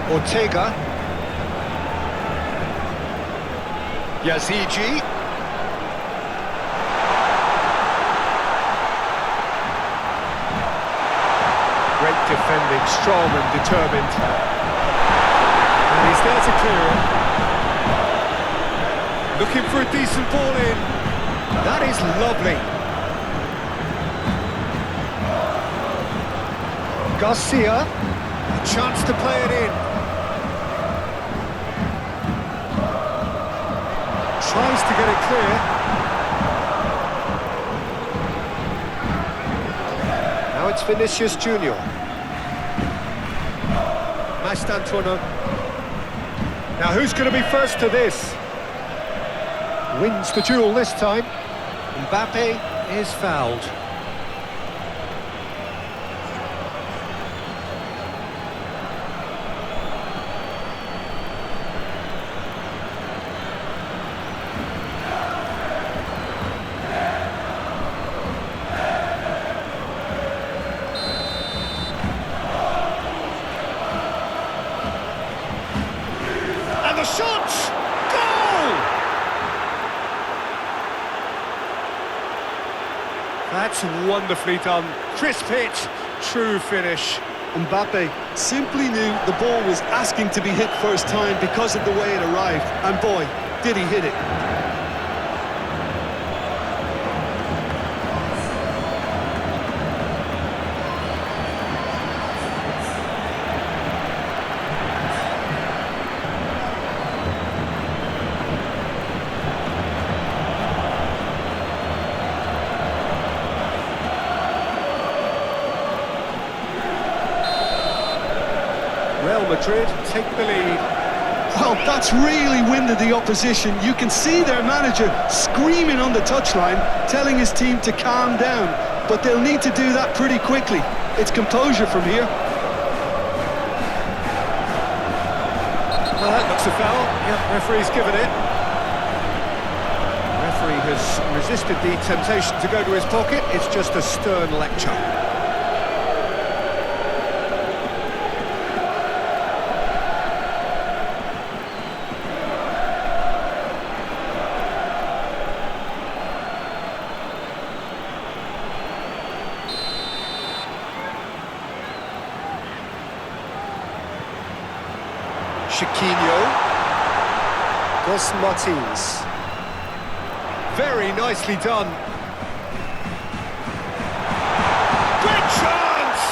Ortega. Yazigi. Great defending, strong and determined. And he's there to clear it. Looking for a decent ball in. That is lovely. Garcia, a chance to play it in. Tries to get it clear. Now it's Vinicius Junior. Mastantuono. Now who's going to be first to this? Wins the duel this time. Mbappé is fouled. And the shot! Goal! That's wonderfully done. Crisp hit, true finish. Mbappé simply knew the ball was asking to be hit first time because of the way it arrived. And boy, did he hit it. Real Madrid take the lead. Well, that's really winded the opposition. You can see their manager screaming on the touchline, telling his team to calm down. But they'll need to do that pretty quickly. It's composure from here. Well, that looks a foul. Yep, referee's given it. Referee has resisted the temptation to go to his pocket. It's just a stern lecture. Chiquinho. Dos Martins. Very nicely done. Great chance!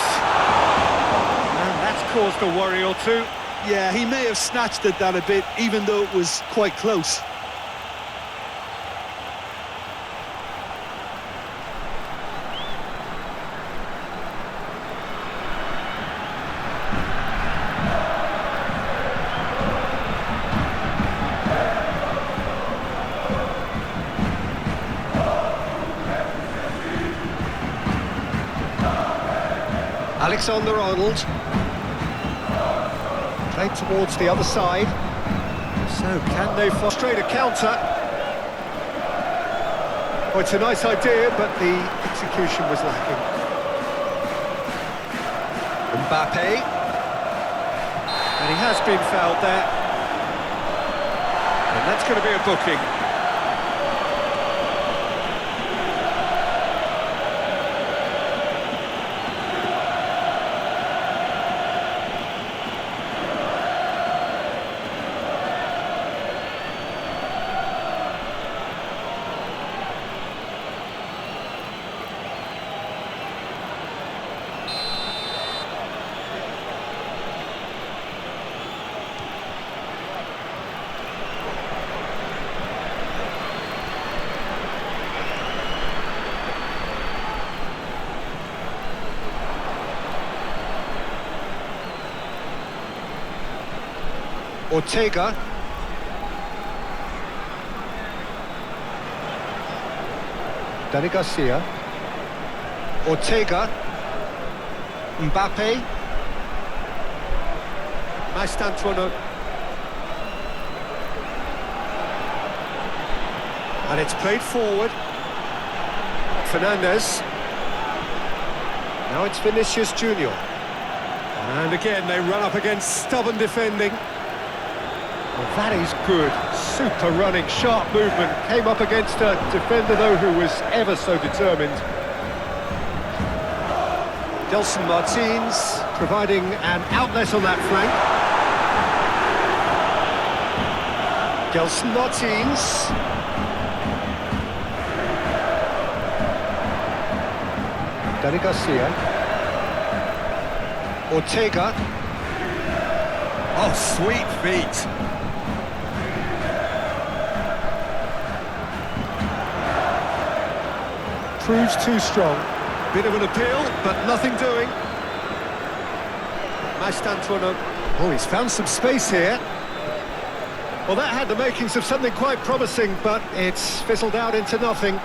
And that's caused a worry or two. Yeah, he may have snatched at that a bit, even though it was quite close. Alexander-Arnold. Played towards the other side. So can they frustrate a counter? Well, it's a nice idea, but the execution was lacking. Mbappé. And he has been fouled there. And that's going to be a booking. Ortega. Dani Garcia. Ortega. Mbappé. Mastantuono. And it's played forward. Fernandez. Now it's Vinicius Junior. And again they run up against stubborn defending. Well, that is good. Super running, sharp movement. Came up against a defender, though, who was ever so determined. Gelson Martins providing an outlet on that flank. Gelson Martins. Dani Garcia. Ortega. Oh, sweet feet. Proves too strong. Bit of an appeal, but nothing doing. Mastantuono. Oh, he's found some space here. Well, that had the makings of something quite promising, but it's fizzled out into nothing.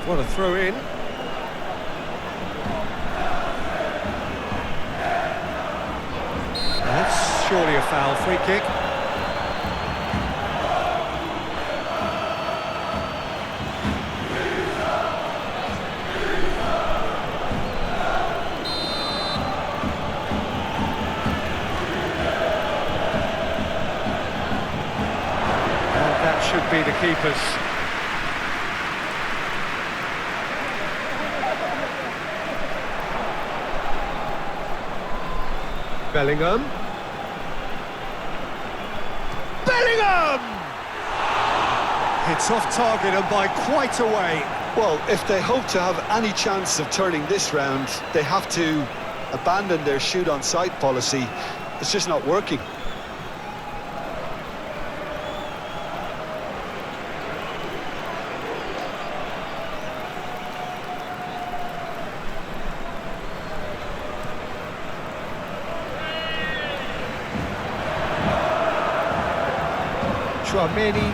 What a throw in. That's surely a foul. Free kick. Should be the keepers. Bellingham. Bellingham! It's off target and by quite a way. Well, if they hope to have any chance of turning this round, they have to abandon their shoot-on-sight policy. It's just not working. Chouameni.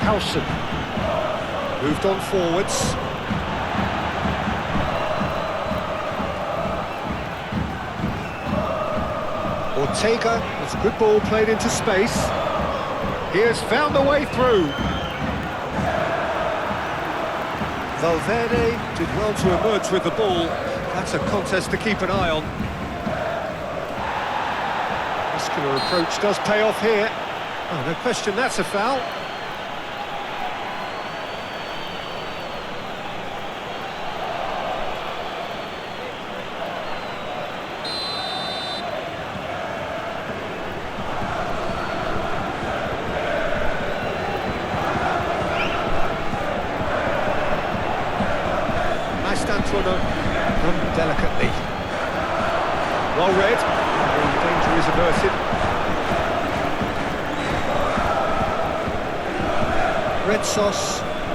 Howson. Moved on forwards. Ortega. It's a good ball played into space. He has found the way through. Valverde did well to emerge with the ball. That's a contest to keep an eye on. Muscular approach does pay off here. Oh, no question, that's a foul. Mastantuono done delicately. Well read. The danger is averted.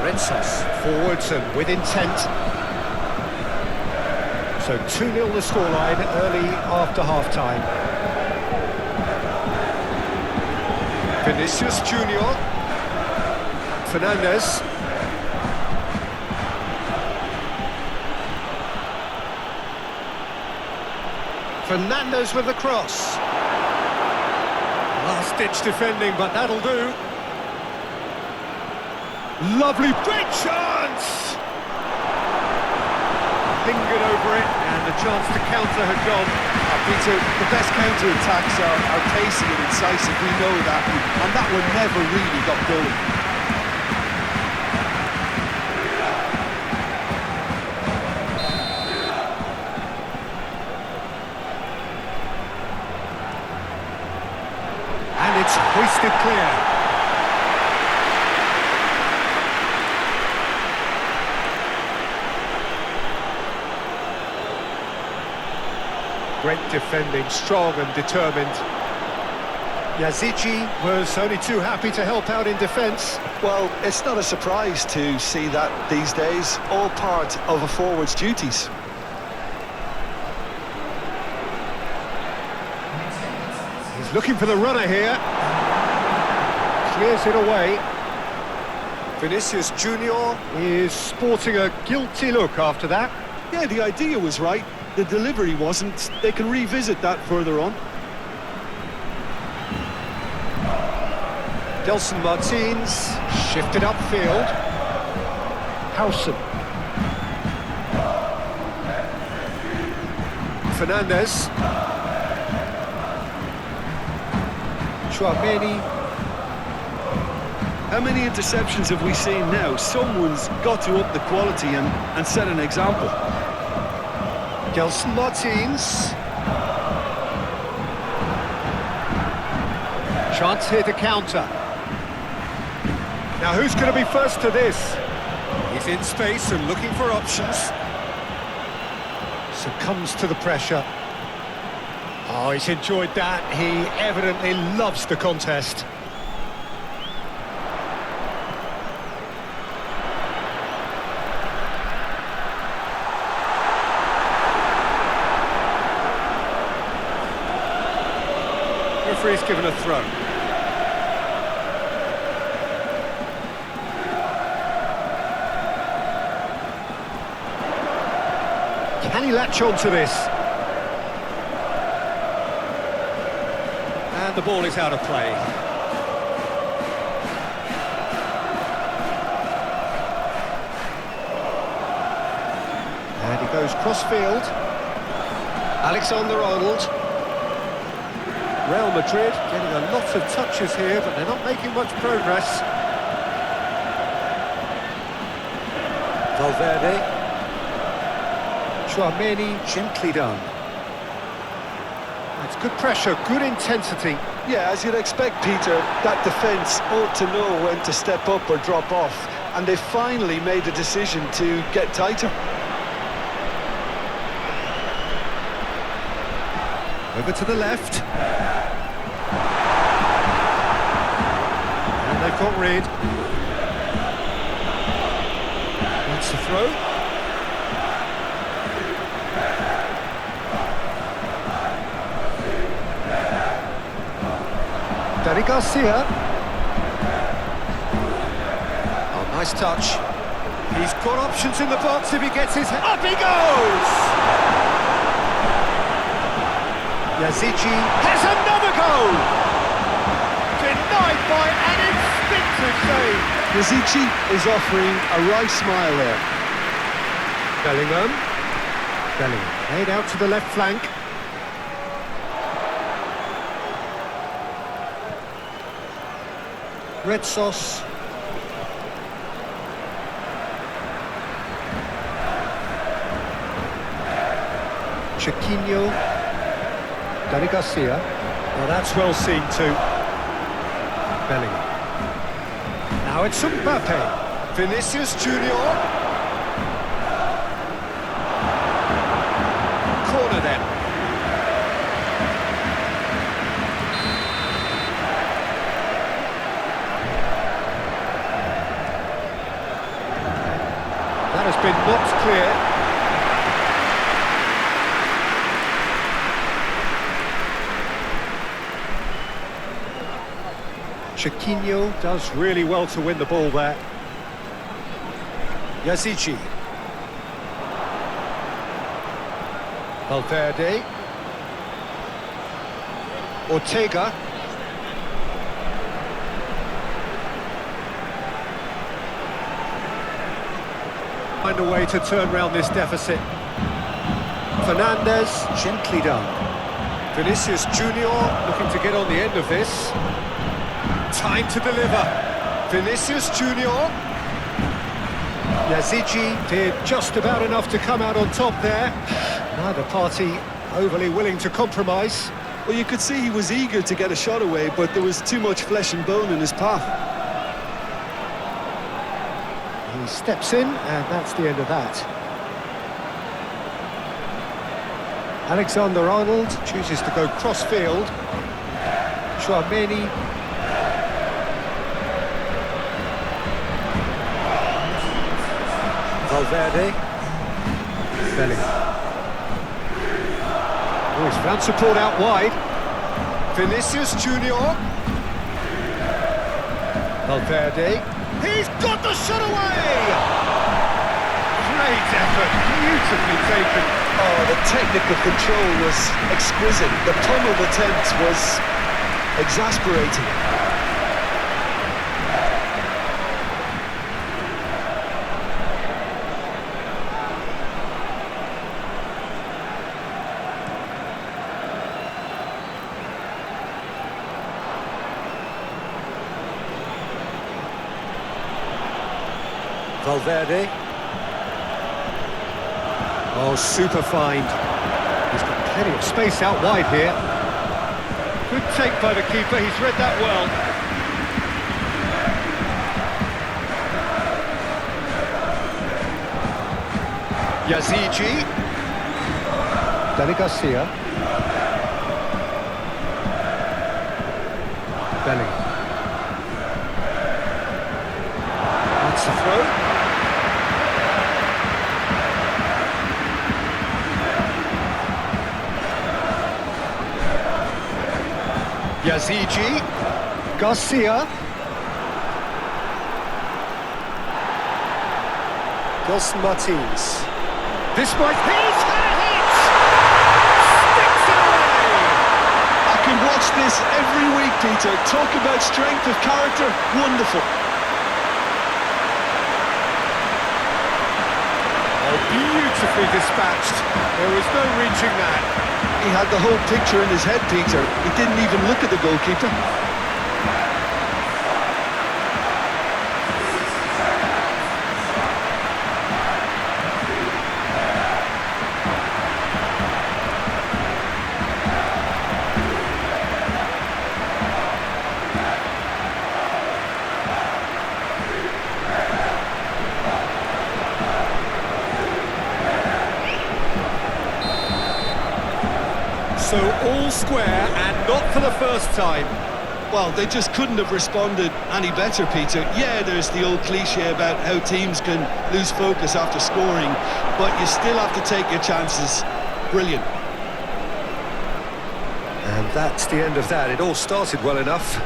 Redsos forwards and with intent. So 2-0 the scoreline early after half-time. Vinicius Junior. Fernandes. Fernandes with the cross. Last-ditch defending, but that'll do. Lovely big chance! Lingered over it, and the chance to counter had gone. Peter, the best counter-attacks are pacey and incisive, we know that, and that one never really got going. And it's hoisted clear. Great defending, strong and determined. Yazici was only too happy to help out in defence. Well, it's not a surprise to see that these days, all part of a forward's duties. He's looking for the runner here. Clears it away. Vinicius Junior is sporting a guilty look after that. Yeah, the idea was right. The delivery wasn't. They can revisit that further on. Gelson Martins shifted upfield. Howson. Fernandes. Chouameni. How many interceptions have we seen now? Someone's got to up the quality and set an example. Gelson Martins. Chance here to counter. Now who's going to be first to this? He's in space and looking for options. Succumbs to the pressure. Oh, he's enjoyed that. He evidently loves the contest. Referee's given a throw. Can he latch on to this? And the ball is out of play. And he goes cross-field. Alexander-Arnold. Real Madrid getting a lot of touches here, but they're not making much progress. Valverde. Chouameni, gently done. It's good pressure, good intensity. Yeah, as you'd expect, Peter, that defence ought to know when to step up or drop off, and they finally made a decision to get tighter. Over to the left. And they've got rid. That's the throw. Danny Garcia. Oh, nice touch. He's got options in the box if he gets his head. Up he goes! Yazici has another goal! Denied by an instinctive save. Yazici is offering a wry smile there. Bellingham. Made out to the left flank. Red sauce. Chiquinho. Danny Garcia. Well, that's well seen too. Bellingham. Now it's Mbappé. Vinicius Junior. Corner then. That has been knocked clear. Chiquinho does really well to win the ball there. Yazici. Valverde. Ortega. Find a way to turn round this deficit. Fernandez, gently done. Vinicius Junior looking to get on the end of this. Time to deliver. Vinicius Junior. Yazici did just about enough to come out on top there. Neither party overly willing to compromise. Well, you could see he was eager to get a shot away, but there was too much flesh and bone in his path. He steps in, and that's the end of that. Alexander-Arnold chooses to go cross-field. Chouameni. Valverde. Bellingham. Oh, he's found support out wide. Vinicius Junior. Valverde. He's got the shot away! Great effort, beautifully taken. Oh, the technical control was exquisite. The pummeled attempt was exasperating. Valverde. Oh, super find. He's got plenty of space out wide here. Good take by the keeper, he's read that well. Yazici. Dani Garcia. Bellingham. That's the throw. Yazici, Garcia, Dos Martins. This might he's had a hit! Sticks it away! I can watch this every week, Peter. Talk about strength of character, wonderful. Oh, beautifully dispatched. There was no reaching that. He had the whole picture in his head, Peter. He didn't even look at the goalkeeper. So all square, and not for the first time. Well, they just couldn't have responded any better, Peter. Yeah, there's the old cliche about how teams can lose focus after scoring, but you still have to take your chances. Brilliant. And that's the end of that. It all started well enough.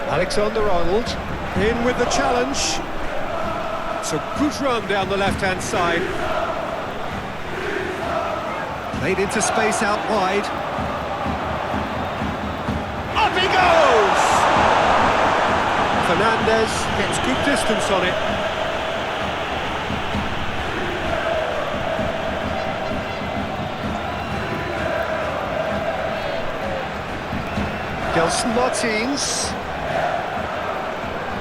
Alexander-Arnold. In with the challenge. It's a good run down the left-hand side. Played into space out wide. Up he goes! Fernandez gets good distance on it. Dos Martins.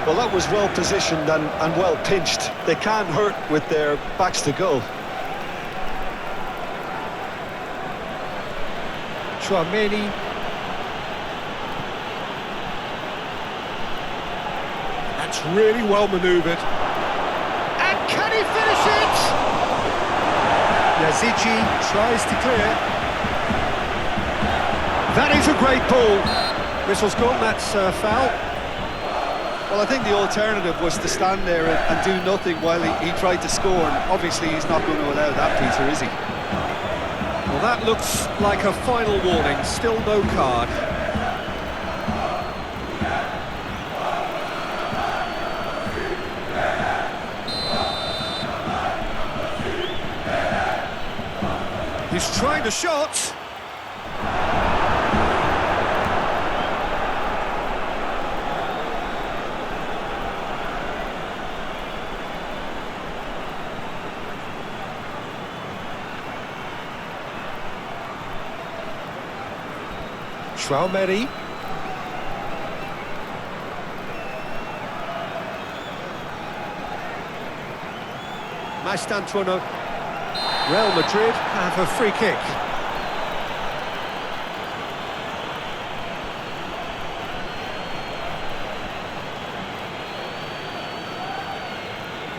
Well, that was well positioned and well pinched. They can't hurt with their backs to goal. Chouameni. That's really well manoeuvred. And can he finish it? Yazici tries to clear. That is a great ball. Whistle's gone, that's foul. Well, I think the alternative was to stand there and do nothing while he tried to score, and obviously he's not going to allow that, Peter, is he? Well, that looks like a final warning, still no card. He's trying the shot. Traumeri. Mastantuono. Real Madrid have a free kick.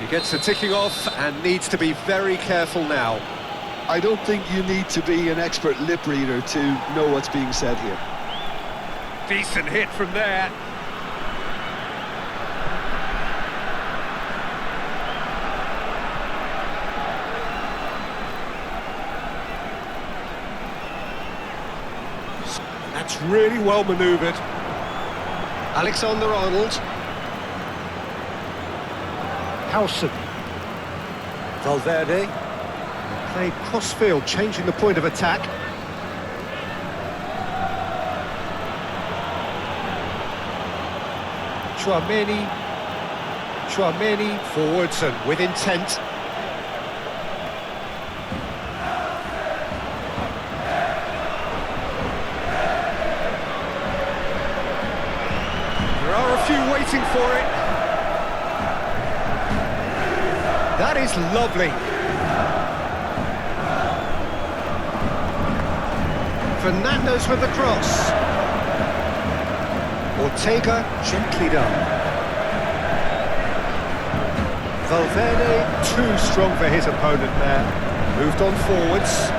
He gets a ticking off and needs to be very careful now. I don't think you need to be an expert lip reader to know what's being said here. Decent hit from there. That's really well manoeuvred. Alexander-Arnold. Howson. Valverde. Played cross-field, changing the point of attack. Traumeri forwards and with intent. There are a few waiting for it. That is lovely. Fernandes with the cross. Ortega gently done. Valverde too strong for his opponent there. Moved on forwards.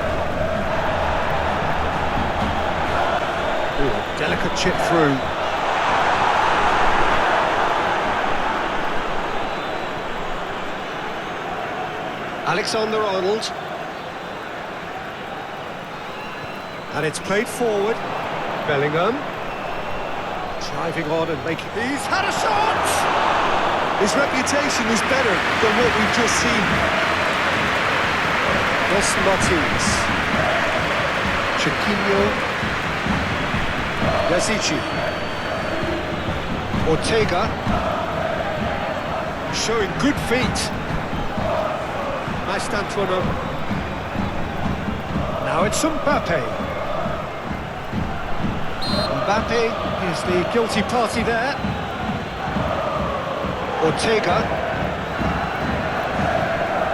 Ooh, a delicate chip through. Alexander-Arnold. And it's played forward. Bellingham. Driving on and making... He's had a shot! His reputation is better than what we've just seen. Dos Martins. Chiquinho. Yazici. Ortega. Showing good feet. Mastantuono. Now it's Mbappé. Mbappé is the guilty party there. Ortega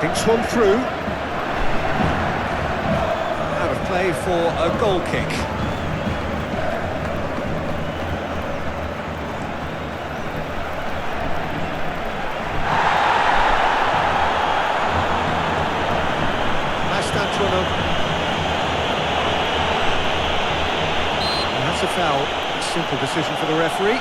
thinks one through. Out of play for a goal kick. Mastantuono. That's a foul. A simple decision for the referee.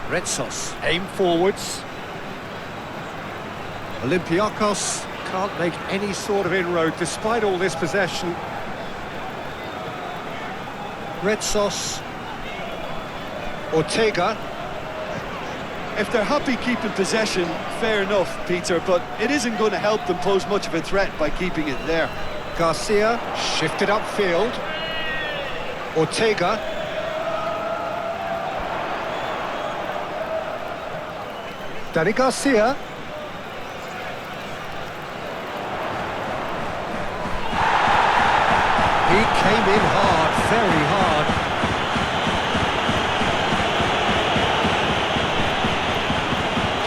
Retsos aim forwards. Olympiacos can't make any sort of inroad despite all this possession. Retsos. Ortega. If they're happy keeping possession, fair enough, Peter, but it isn't going to help them pose much of a threat by keeping it there. Garcia shifted upfield. Ortega. Danny Garcia. He came in hard, very hard.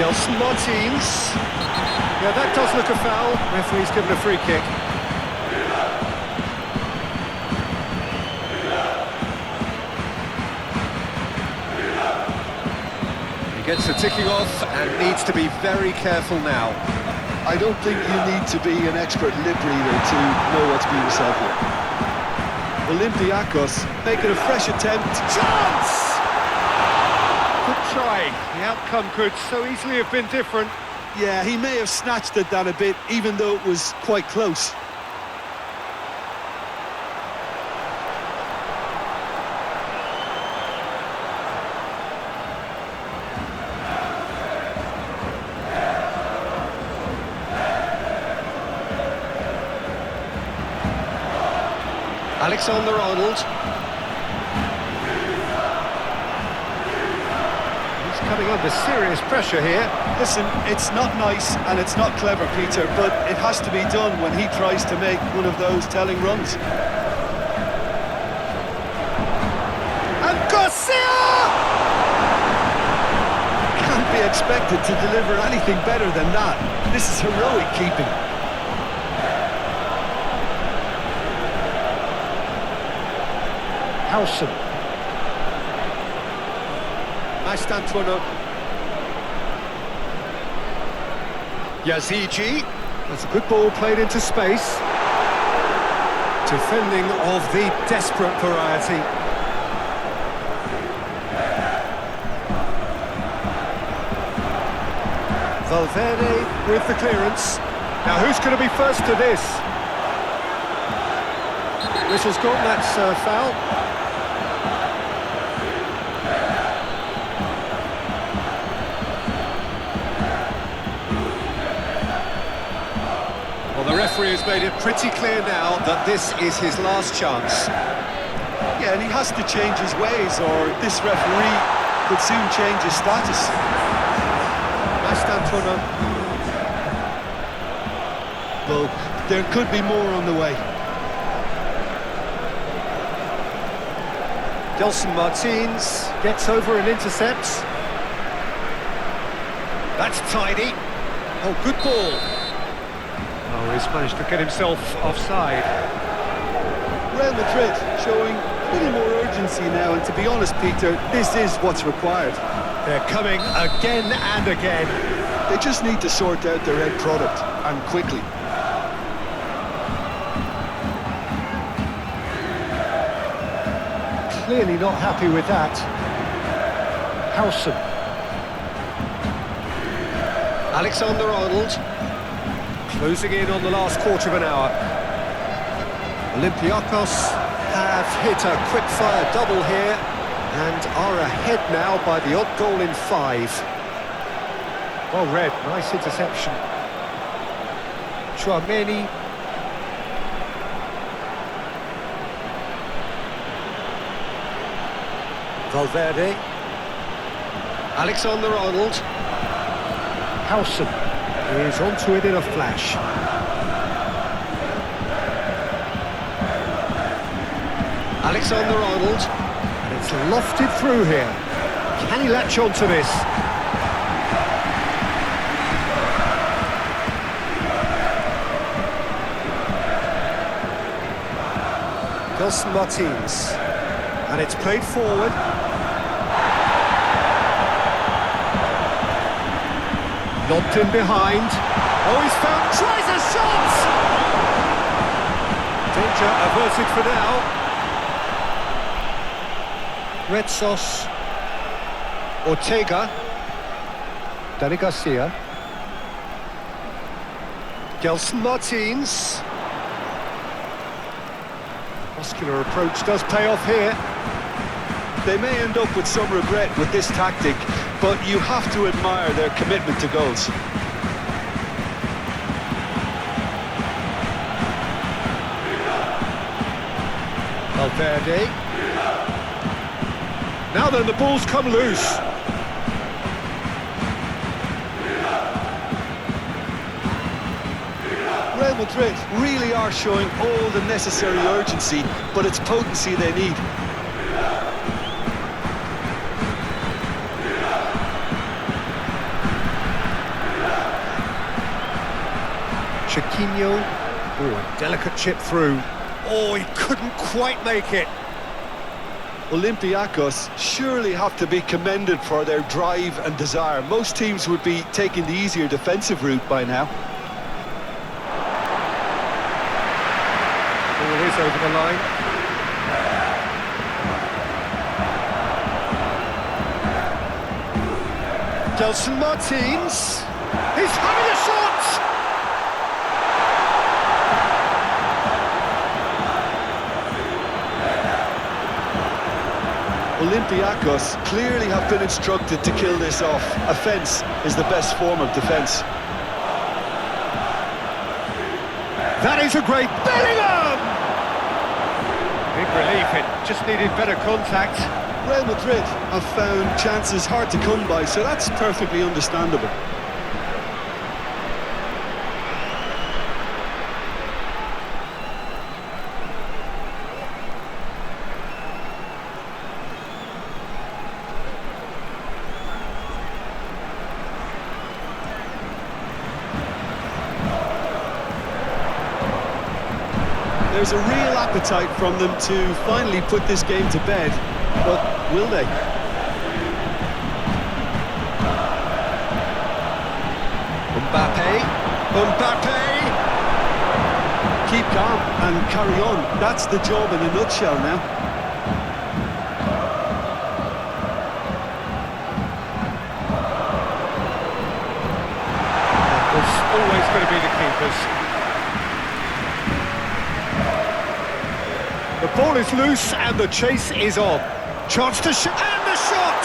Gelson Martins. Yeah, that does look a foul. Referee's given a free kick. He gets the ticking off and needs to be very careful now. I don't think you need to be an expert lip reader to know what to be yourself here. Olympiacos making a fresh attempt. Chance! Good try. The outcome could so easily have been different. Yeah, he may have snatched at that a bit, even though it was quite close. Alexander-Arnold. He's coming under serious pressure here. Listen, it's not nice and it's not clever, Peter, but it has to be done when he tries to make one of those telling runs. And Garcia! Can't be expected to deliver anything better than that. This is heroic keeping. Howson. Mastantuono. Yazigi. That's a good ball played into space. Defending of the desperate variety. Valverde with the clearance. Now who's going to be first to this? Whistle's gone, that's foul. Well, the referee has made it pretty clear now that this is his last chance. Yeah, and he has to change his ways, or this referee could soon change his status. Mastantuono. Well, there could be more on the way. Gelson Martins gets over and intercepts. That's tidy. Oh, good ball. Oh, he's managed to get himself offside. Real Madrid showing a little more urgency now, and to be honest, Peter, this is what's required. They're coming again and again. They just need to sort out their end product, and quickly. Clearly not happy with that. Howson. Alexander-Arnold. Closing in on the last quarter of an hour. Olympiacos have hit a quick-fire double here and are ahead now by the odd goal in 5. Well read, nice interception. Chouameni. Valverde. Alexander-Arnold. Howson is onto it in a flash. Alexander-Arnold. And it's lofted through here. Can he latch onto this? Gelson Martins. And it's played forward. Lobbed in behind. Oh, he's found, tries a shot! Danger averted for now. Red Sauce. Ortega. Danny Garcia. Gelson Martins. Muscular approach does pay off here. They may end up with some regret with this tactic, but you have to admire their commitment to goals. Valverde. Now then, the ball's come loose. Real Madrid really are showing all the necessary urgency, but it's potency they need. Chiquinho. Oh, a delicate chip through. Oh, he couldn't quite make it. Olympiacos surely have to be commended for their drive and desire. Most teams would be taking the easier defensive route by now. Ball is over the line. Gelson Martins. He's having a shot! Olympiacos clearly have been instructed to kill this off. Offence is the best form of defence. That is a great Bellingham! Big relief, it just needed better contact. Real Madrid have found chances hard to come by, so that's perfectly understandable. There's a real appetite from them to finally put this game to bed, but will they? Mbappé! Keep calm and carry on. That's the job in a nutshell now. That was always going to be the keepers. The ball is loose and the chase is on. Chance to shoot, and the shot!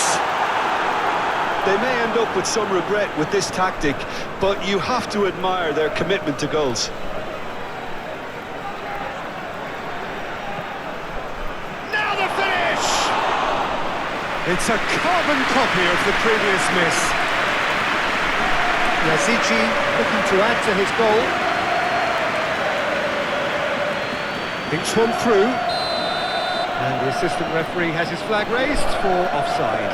They may end up with some regret with this tactic, but you have to admire their commitment to goals. Now the finish! It's a carbon copy of the previous miss. Yazici looking to add to his goal. Thinks one through, and the assistant referee has his flag raised for offside.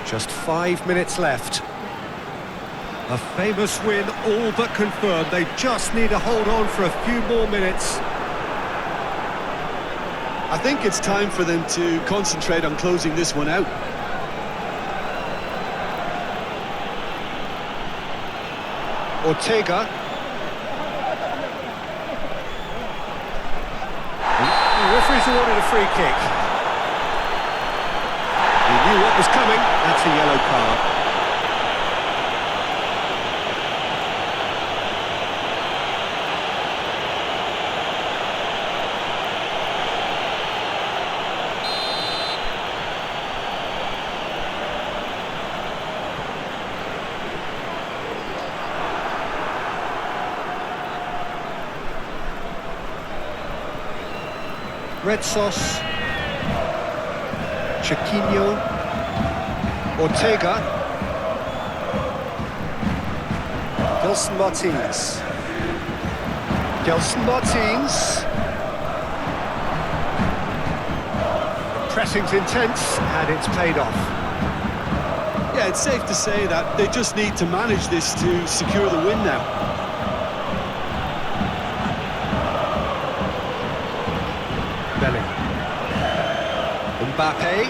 Just 5 minutes left. A famous win, all but confirmed. They just need to hold on for a few more minutes. I think it's time for them to concentrate on closing this one out. Ortega. The referee's awarded a free kick. He knew what was coming. That's a yellow card. Red sauce, Chiquinho, Ortega, Gelson Martins, The pressing's intense and it's paid off. Yeah, it's safe to say that they just need to manage this to secure the win now. Mbappé.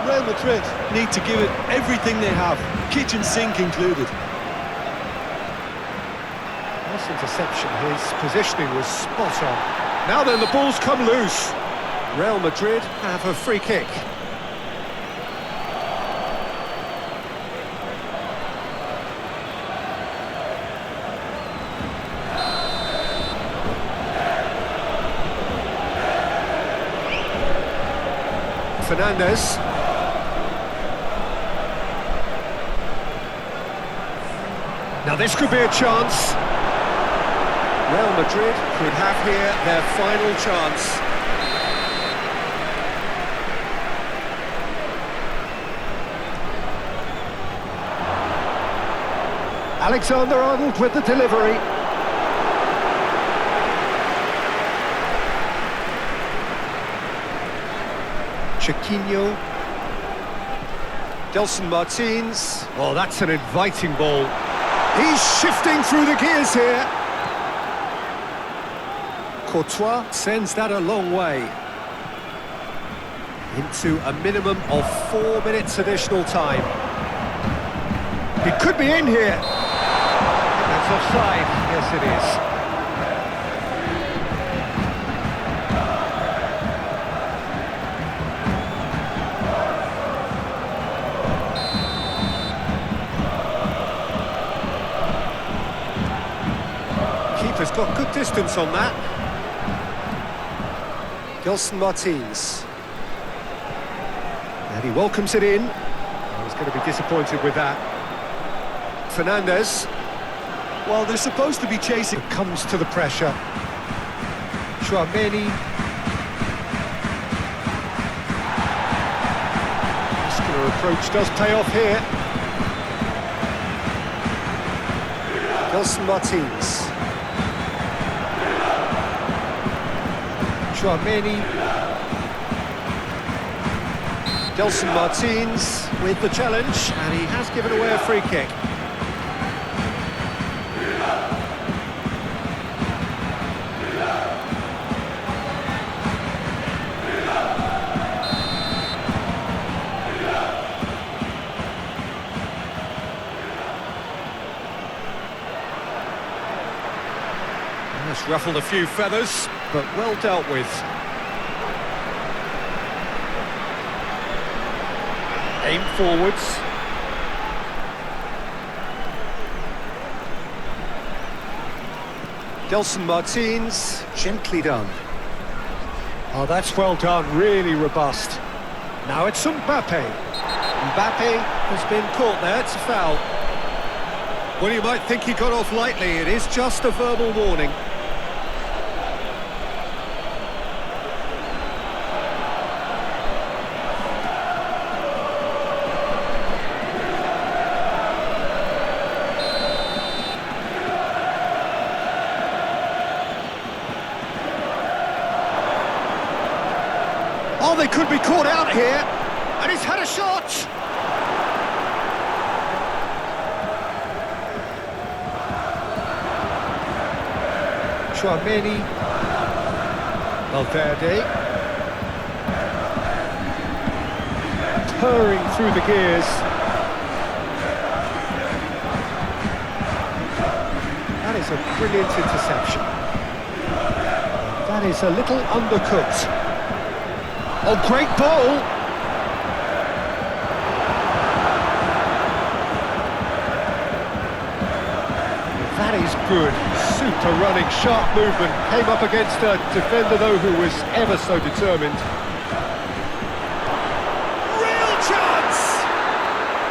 Real Madrid need to give it everything they have, kitchen sink included. Nice interception, his positioning was spot on. Now then, the ball's come loose. Real Madrid have a free kick. Fernandez. Now this could be a chance. Real Madrid could have here their final chance. Alexander-Arnold with the delivery. Chiquinho. Gelson Martins. Oh, that's an inviting ball. He's shifting through the gears here. Courtois sends that a long way. Into a minimum of 4 minutes additional time. He could be in here. That's offside. Yes, it is. Keeper's got good distance on that. Gelson Martins. And he welcomes it in. Oh, he's going to be disappointed with that. Fernandez. Well, they're supposed to be chasing. Comes to the pressure. Chouameni. Muscular approach does pay off here. Gelson Martins. Chouameni. Gelson Martins with the challenge, and he has given away a free kick. That's ruffled a few feathers, but well dealt with. Aim forwards. Gelson Martins, gently done. Oh, that's well done, really robust. Now it's Mbappé. Mbappé has been caught there, it's a foul. Well, you might think he got off lightly, it is just a verbal warning. Oh, they could be caught out here, and he's had a shot! Chouameni. Valverde. Purring through the gears. That is a brilliant interception. That is a little undercooked. Oh, great ball! That is good. Super running, sharp movement. Came up against a defender, though, who was ever so determined. Real chance!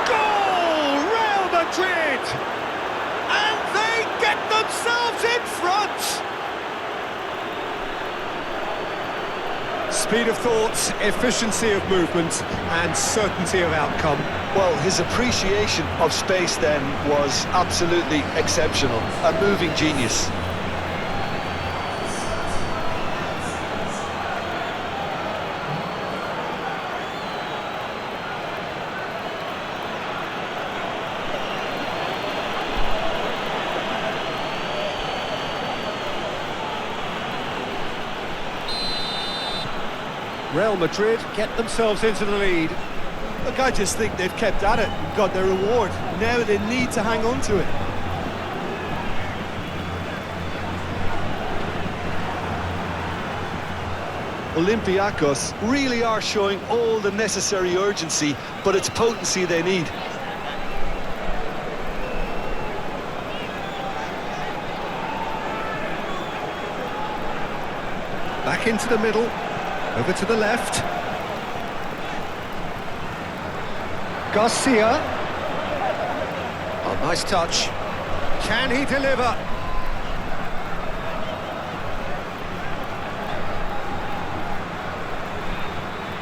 Goal! Real Madrid! And they get themselves in front! Speed of thought, efficiency of movement, and certainty of outcome. Well, his appreciation of space then was absolutely exceptional. A moving genius. Real Madrid get themselves into the lead. Look, I just think they've kept at it and got their reward. Now they need to hang on to it. Olympiacos really are showing all the necessary urgency, but it's potency they need. Back into the middle. Over to the left. Garcia. Oh, nice touch. Can he deliver?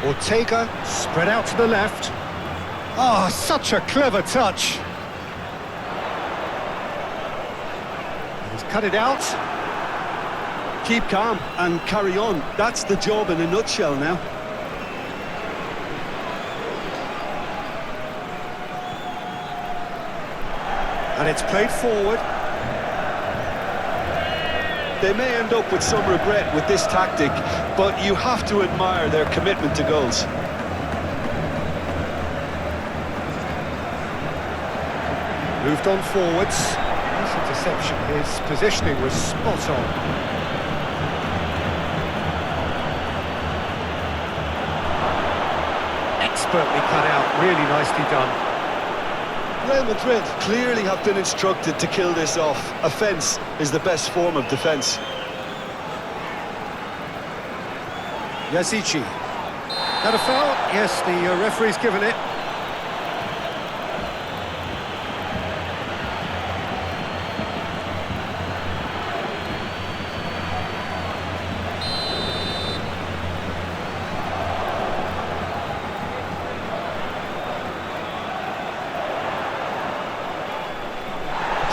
Ortega spread out to the left. Oh, such a clever touch. cut it out. Keep calm and carry on. That's the job in a nutshell now. And it's played forward. They may end up with some regret with this tactic, but you have to admire their commitment to goals. Moved on forwards. Nice interception. His positioning was spot on. Expertly cut out. Really nicely done. Real Madrid clearly have been instructed to kill this off. Offence is the best form of defence. Yazici. That a foul? Yes, the referee's given it.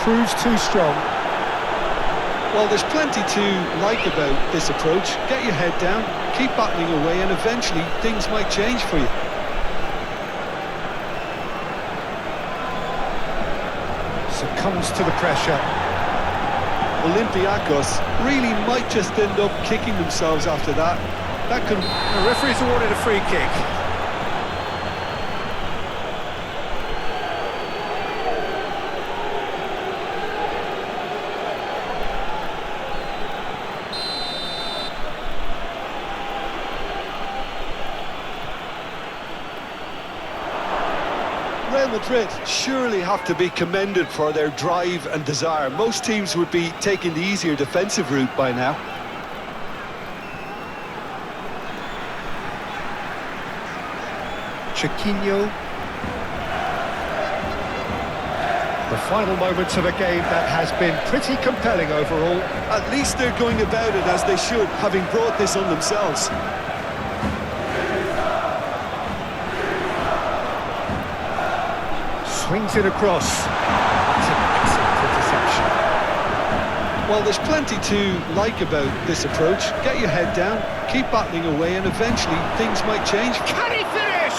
Proves too strong. Well, there's plenty to like about this approach. Get your head down, keep battling away, and eventually things might change for you. Succumbs to the pressure. Olympiacos really might just end up kicking themselves after that. That could... The referee's awarded a free kick. Real Madrid surely have to be commended for their drive and desire. Most teams would be taking the easier defensive route by now. Chiquinho. The final moments of a game that has been pretty compelling overall. At least they're going about it as they should, having brought this on themselves. Swings it across. That's an excellent interception. Well, there's plenty to like about this approach. Get your head down, keep battling away, and eventually things might change. Can he finish?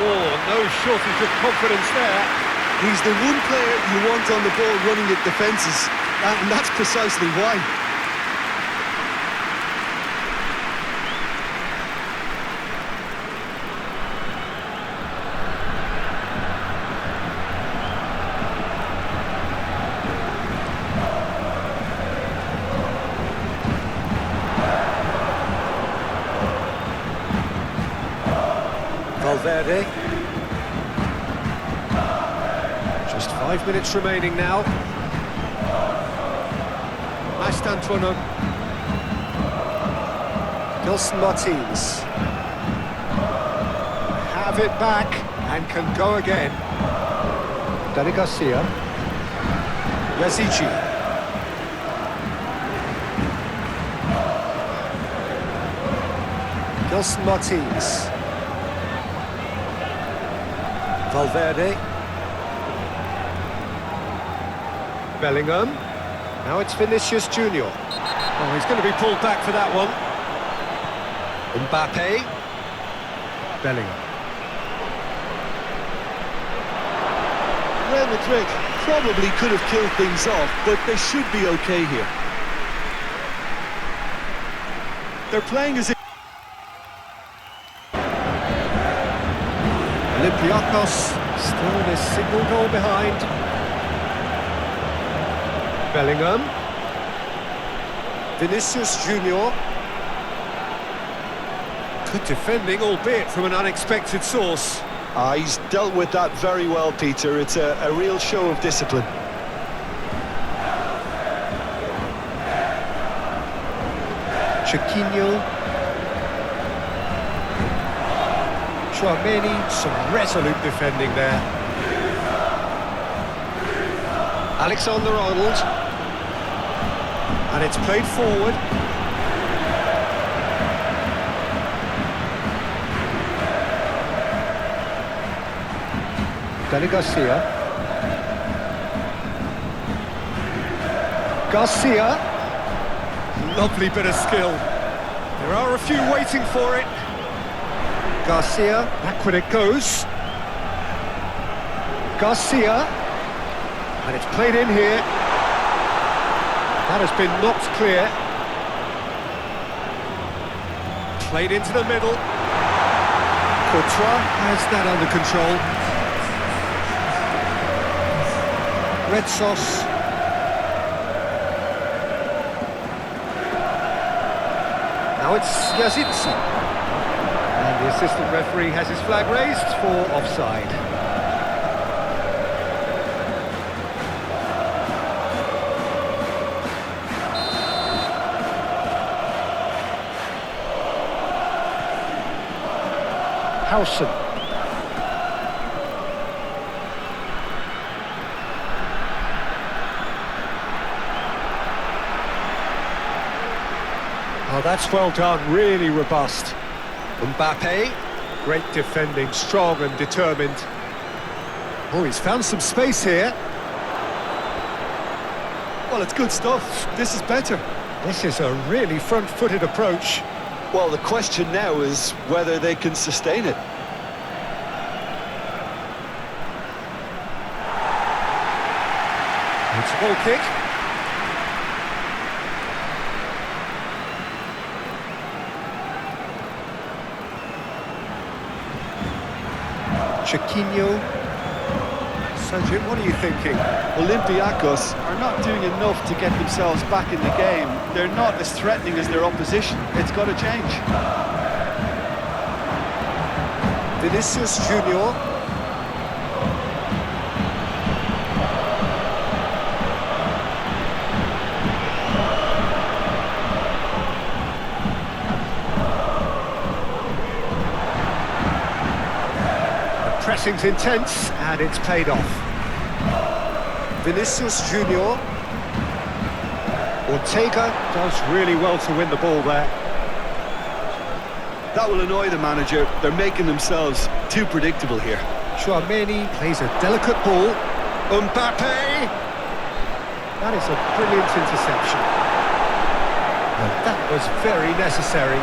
Oh, no shortage of confidence there. He's the one player you want on the ball running at defences, and that's precisely why. Valverde. Just 5 minutes remaining now. Mastantuono. Gelson Martins. Have it back and can go again. Dani Garcia. Yazici. Gelson Martins. Valverde. Bellingham. Now it's Vinicius Junior. Oh, he's going to be pulled back for that one. Mbappé. Bellingham. Real Madrid probably could have killed things off, but they should be okay here. They're playing as if... Olympiacos still this single goal behind. Bellingham. Vinicius Junior. Good defending, albeit from an unexpected source. He's dealt with that very well, Peter. It's a real show of discipline. Chiquinho. Chouameni, some resolute defending there. Alexander-Arnold. And it's played forward. Dani Garcia. Garcia. Lovely bit of skill. There are a few waiting for it. Garcia, backward it goes. Garcia. And it's played in here. That has been knocked clear. Played into the middle. Courtois has that under control. Red sauce. Now it's Yazidze. And the assistant referee has his flag raised for offside. Howson. Oh, that's well done, really robust. Mbappé, great defending, strong and determined. Oh, he's found some space here. Well, it's good stuff. This is better. This is a really front-footed approach. Well, the question now is whether they can sustain it. It's a goal kick. Chiquinho. Sajid, what are you thinking? Olympiacos are not doing enough to get themselves back in the game. They're not as threatening as their opposition. It's got to change. Vinicius Junior. Pressing's intense, and it's paid off. Vinicius Junior. Ortega does really well to win the ball there. That will annoy the manager. They're making themselves too predictable here. Chouameni plays a delicate ball. Mbappé! That is a brilliant interception. And that was very necessary.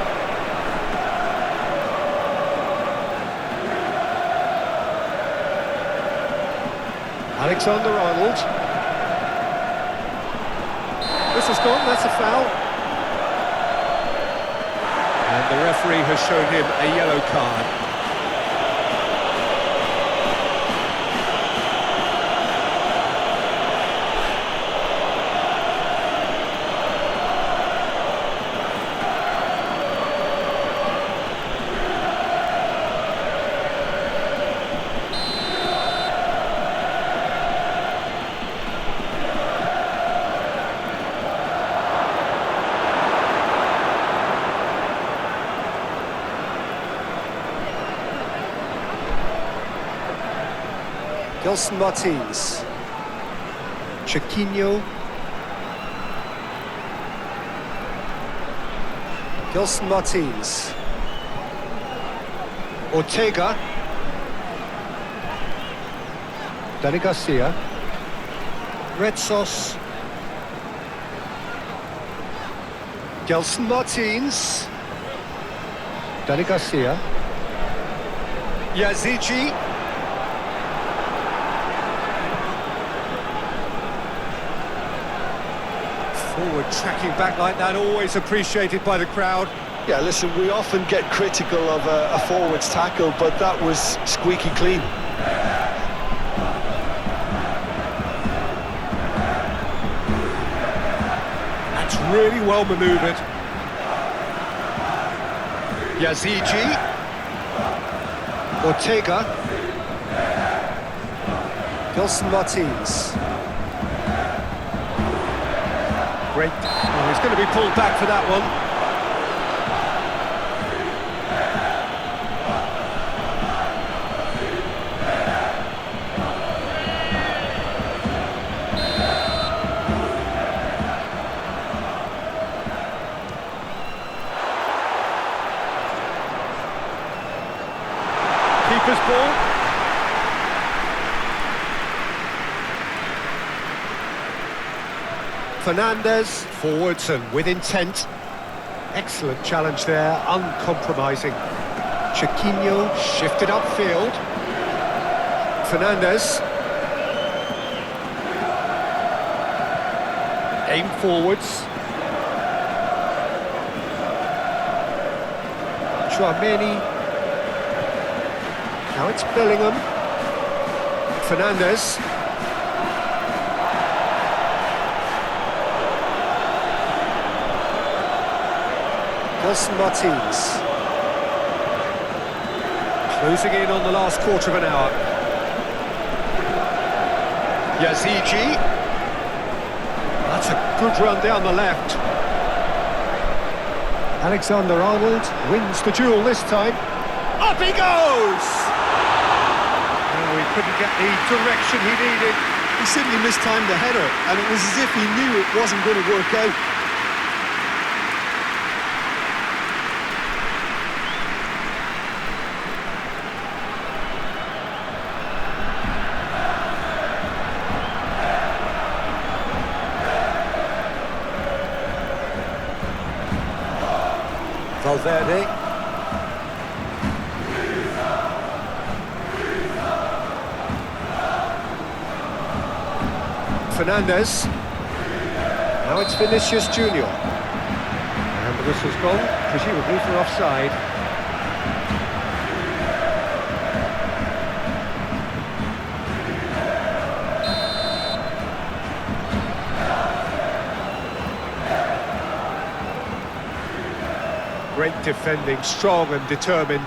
Alexander-Arnold. This is gone, that's a foul. And the referee has shown him a yellow card. Gelson Martins. Chiquinho. Gelson Martins. Ortega. Dani Garcia. Red sauce. Gelson Martins. Dani Garcia. Yazidze. Forward tracking back like that, always appreciated by the crowd. Yeah, listen, we often get critical of a forward's tackle, but that was squeaky clean. That's really well manoeuvred. Yazidze. Ortega. Gelson Martins. Great. Oh, he's going to be pulled back for that one. Keeper's ball. Fernandes, forwards and with intent. Excellent challenge there, uncompromising. Chiquinho shifted upfield. Fernandes. Aim forwards. Chouameni. Now it's Bellingham. Fernandes. Nelson Martins. Closing in on the last quarter of an hour. Yazigi. That's a good run down the left. Alexander-Arnold wins the duel this time. Up he goes! Oh, he couldn't get the direction he needed. He simply mistimed the header, and it was as if he knew it wasn't going to work out. Valverde. Fernandes. Now it's Vinicius Junior. And the whistle's gone, presumably for offside. Great defending, strong and determined.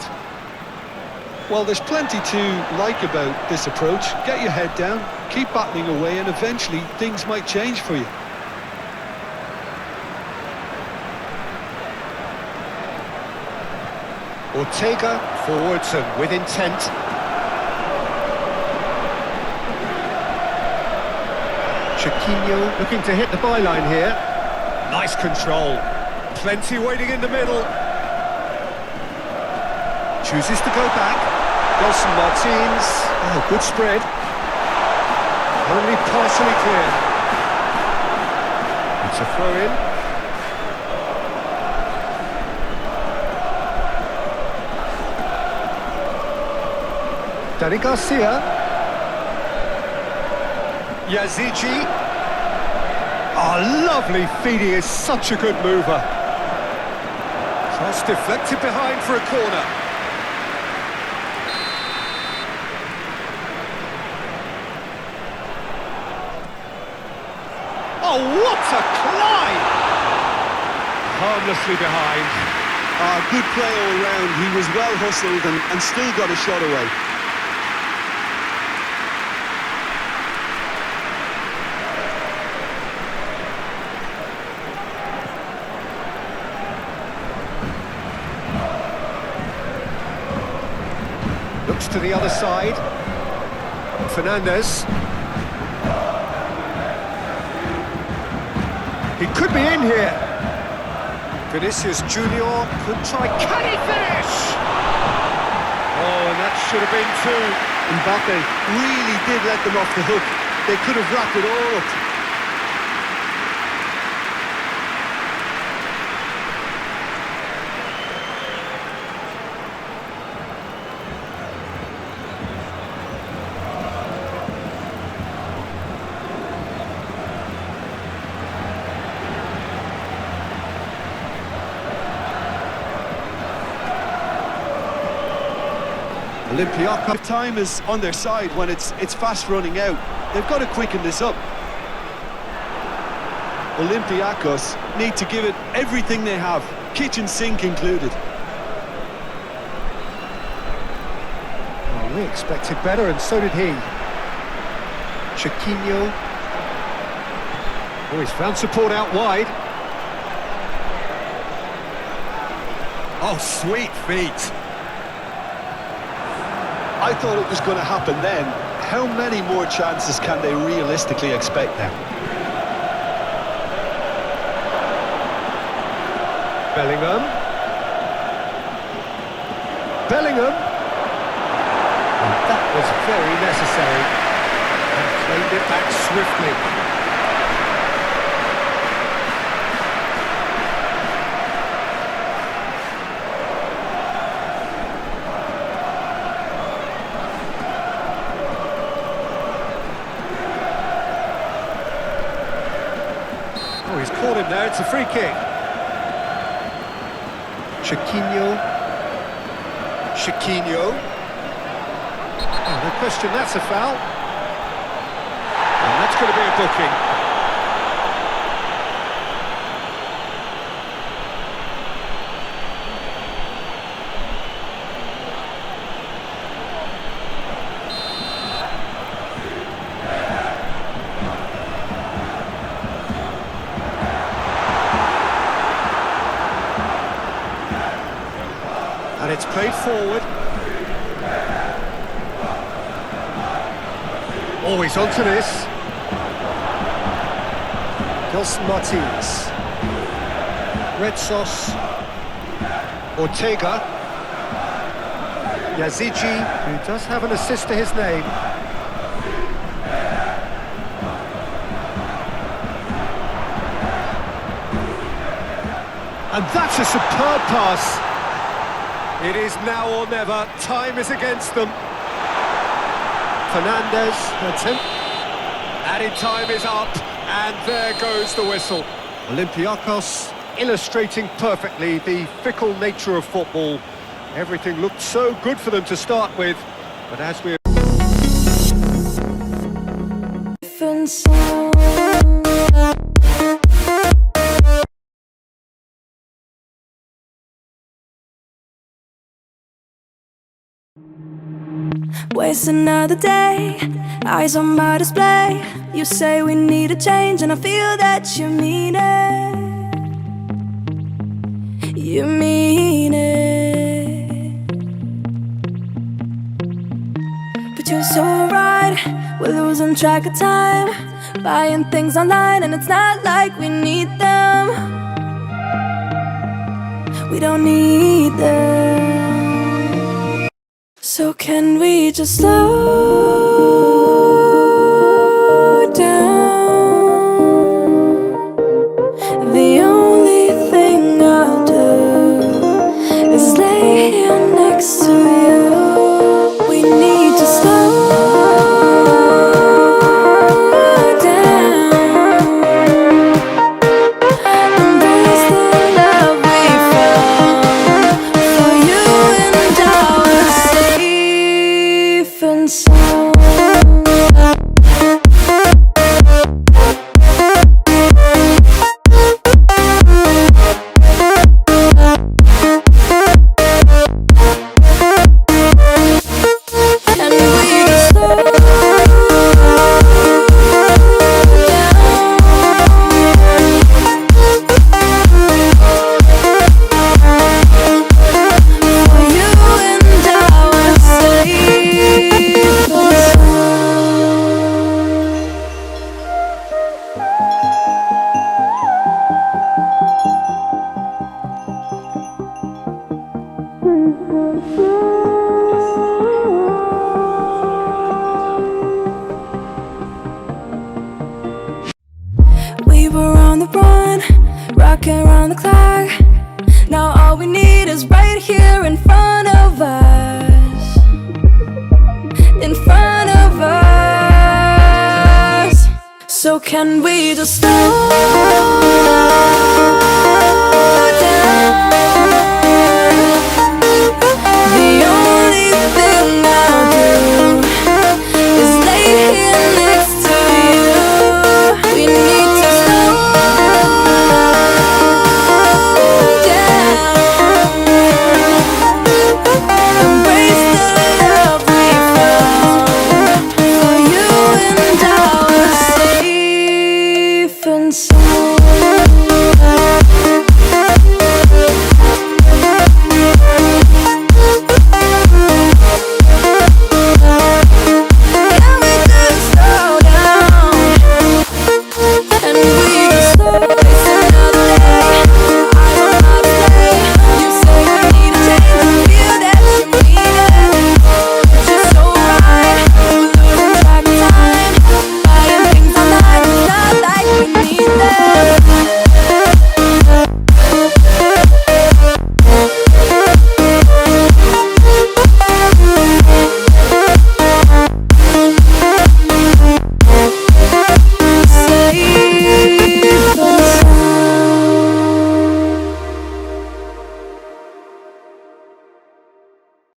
Well, there's plenty to like about this approach. Get your head down, keep battling away, and eventually things might change for you. Ortega, forwards and with intent. Chiquinho looking to hit the byline here. Nice control. Plenty waiting in the middle. Chooses to go back. Nelson Martins. Oh, good spread. Only partially clear. It's a throw-in. Danny Garcia. Yazigi. Oh, lovely feed. He is such a good mover. Cross deflected behind for a corner. Oh, what a climb! Harmlessly behind. Good play all round. He was well hustled and still got a shot away. Looks to the other side. Fernandes. He could be in here. Vinicius Junior could try. Can he finish? Oh, and that should have been two. Mbappé really did let them off the hook. They could have wrapped it all up. Olympiacos. Time is on their side when it's fast running out. They've got to quicken this up. Olympiacos need to give it everything they have, kitchen sink included. Oh, we expected better, and so did he. Chiquinho. Oh, he's found support out wide. Oh, sweet feet. I thought it was going to happen then. How many more chances can they realistically expect now? Bellingham. Bellingham. And that was very necessary. And claimed it back swiftly. It's a free kick. Chiquinho. Oh, no question, that's a foul. And that's going to be a booking. And it's played forward. Oh, he's onto this. Gelson Martins. Red Sauce. Ortega. Yazici, who does have an assist to his name. And that's a superb pass. It is now or never. Time is against them. Fernandez, attempt. Added time is up, and there goes the whistle. Olympiacos illustrating perfectly the fickle nature of football. Everything looked so good for them to start with, but as we waste another day, eyes on my display. You say we need a change, and I feel that you mean it. You mean it. But you're so right, we're losing track of time, buying things online, and it's not like we need them. We don't need them. So can we just slow down? The only thing I'll do is lay here next to you. We need to slow down. Embrace the love we found for you and our safe and sound. And we just slow down for you and our safe and we were on the run, rocking around the clock. Now all we need is right here in front of us. In front of us. So can we just slow